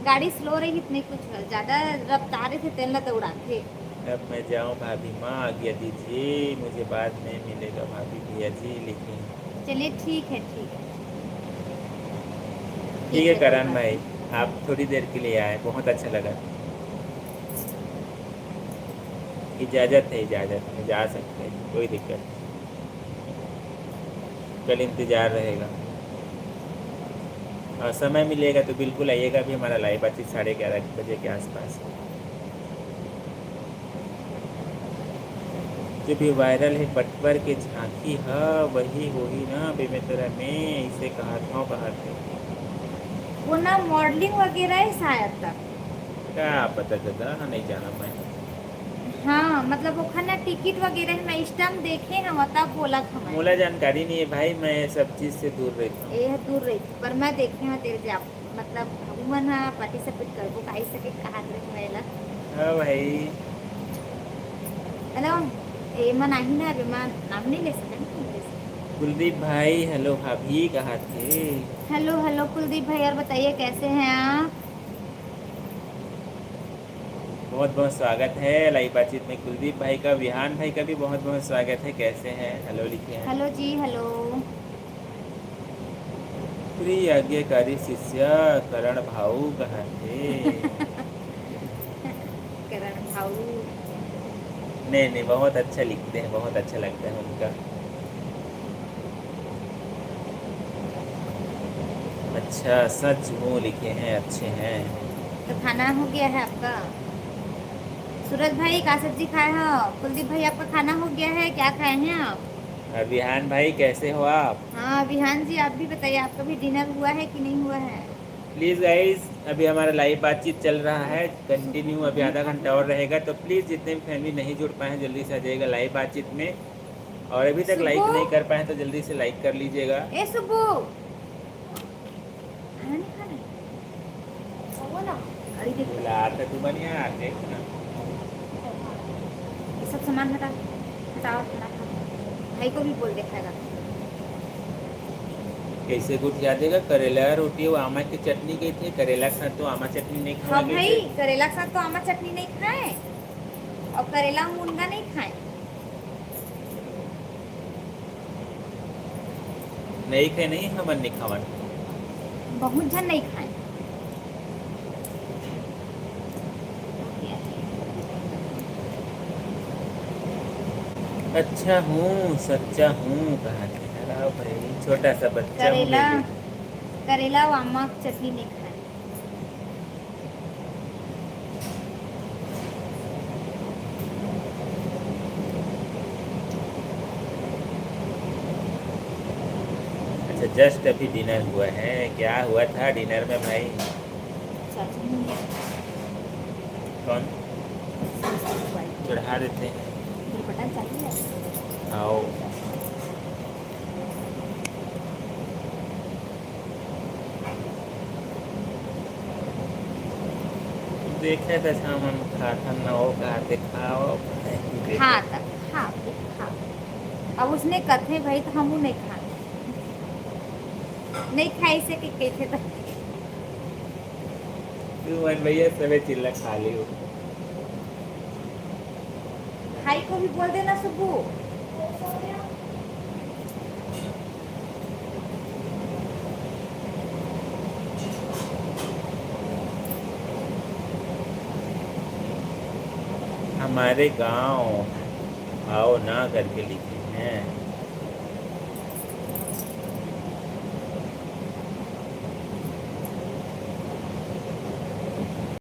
गाड़ी स्लो रही इतने कुछ ज्यादा रफ्तार से तेल न दौड़ाते। अब मैं जाऊँ भाभी माँ आज्ञा दीजिए, मुझे बाद में मिलेगा भाभी भैया जी, लेकिन चलिए ठीक है, ठीक है। ठीक है कोई करण बात भाई, नहीं। आप थोड़ी देर के लिए आए, बहुत अच्छा लगा। इजाज़त है, इजाज़त है, जा सकते हैं, कोई दिक्कत नहीं। कल इंतज़ार रहेगा और समय मिलेगा तो बिल्कुल आइएगा भी, हमारा लाइव बातचीत 11:30 बजे के आसपास। जो भी वायरल है पटवर के झांकी है, वही होही ना बेमेतरा में, इसे कहा थे। वो ना मॉडलिंग वगैरह है शायद तक। क्या पता दादा, नहीं जाना मैं। हाँ मतलब वो खाना टिकट वगैरह में स्टैम्प देखे हैं, तब बोला था मैं। मुझे जानकारी नहीं है भाई, मैं सब चीज़ से दूर रहता हूँ। ये दूर रही थी पर मैं देखे हैं तेरे जाप, मतलब मन पार्टिसिपेट कर वो काई सके कहा रहे मेला। हाँ भाई। हेलो, ये मन आई ना, अभी मैं नाम नहीं ले सकते ना। कुलदीप भाई हेलो, भाभी कहाँ थे? हेलो हेलो कुलदीप भाई, और बताइए कैसे हैं आप? बहुत बहुत स्वागत है लाइव बातचीत में कुलदीप भाई का, विहान भाई का भी बहुत बहुत स्वागत है, कैसे हैं? हेलो लिखे हैं। हेलो जी हेलो। प्रिय आज्ञाकारी शिष्य करण भाऊ कहाँ थे? करण भाऊ। नहीं नहीं, बहुत अच्छा लिखते हैं, बहुत अच्छा लगता है उनका। अच्छा सच मुँह लिखे हैं, अच्छे हैं। तो खाना हो गया है आपका? सूरज भाई का सब्जी खाए हो? कुलदीप भाई आपका खाना हो गया है, क्या खाए हैं आप? और विहान भाई कैसे हो आप? हाँ विहान जी आप भी बताइए, आपका भी डिनर हुआ है कि नहीं हुआ है? प्लीज़ गाइस, अभी हमारा लाइव बातचीत चल रहा है कंटिन्यू, अभी आधा घंटा और रहेगा, तो प्लीज़ जितने भी फैमिली नहीं जुड़ पाए हैं जल्दी से आ जाइएगा लाइव बातचीत में, और अभी तक लाइक सुबह नहीं कर पाए हैं तो जल्दी से लाइक कर लीजिएगा। ए सुबू, खाना नहीं खाना है? वो ना अरे देखो बोला आता तू बढ़िया देख ना। ये सब सामान हटा, हटाओ खाना खाओ। भाई को भी बोल दे खाएगा। कैसे कुछ याद देगा, करेला रोटी और आमा की चटनी गई थी, करेला खा तो आमा चटनी नहीं हाँ खाओगे? भाई करेला के साथ तो आमा चटनी नहीं खाए, और करेला मुनगा नहीं खाए। नहीं खाए नहीं, हमन नहीं खावन। बहुत जन नहीं खाए। अच्छा हूँ सच्चा हूँ कहा थे, हेलो भाई छोटा सा बच्चा हूँ करेला, बेबी। करेला और आमा की चटनी नहीं खाए। अच्छा जस्ट अभी डिनर हुआ है, क्या हुआ था डिनर में भाई? चाची नहीं है। कौन चढ़ा देते हैं? ये बटन चाची है। आओ देखे था शाम हम खाता ना हो, कहा खाओ खा तक खा खा। अब उसने कथे भाई तो हम नहीं खा, नहीं खाई से कि कहते तो। तू मन भैया सबे चिल्ला खा लियो। भाई को भी बोल देना सुबू। हमारे गांव आओ ना करके लिखे हैं।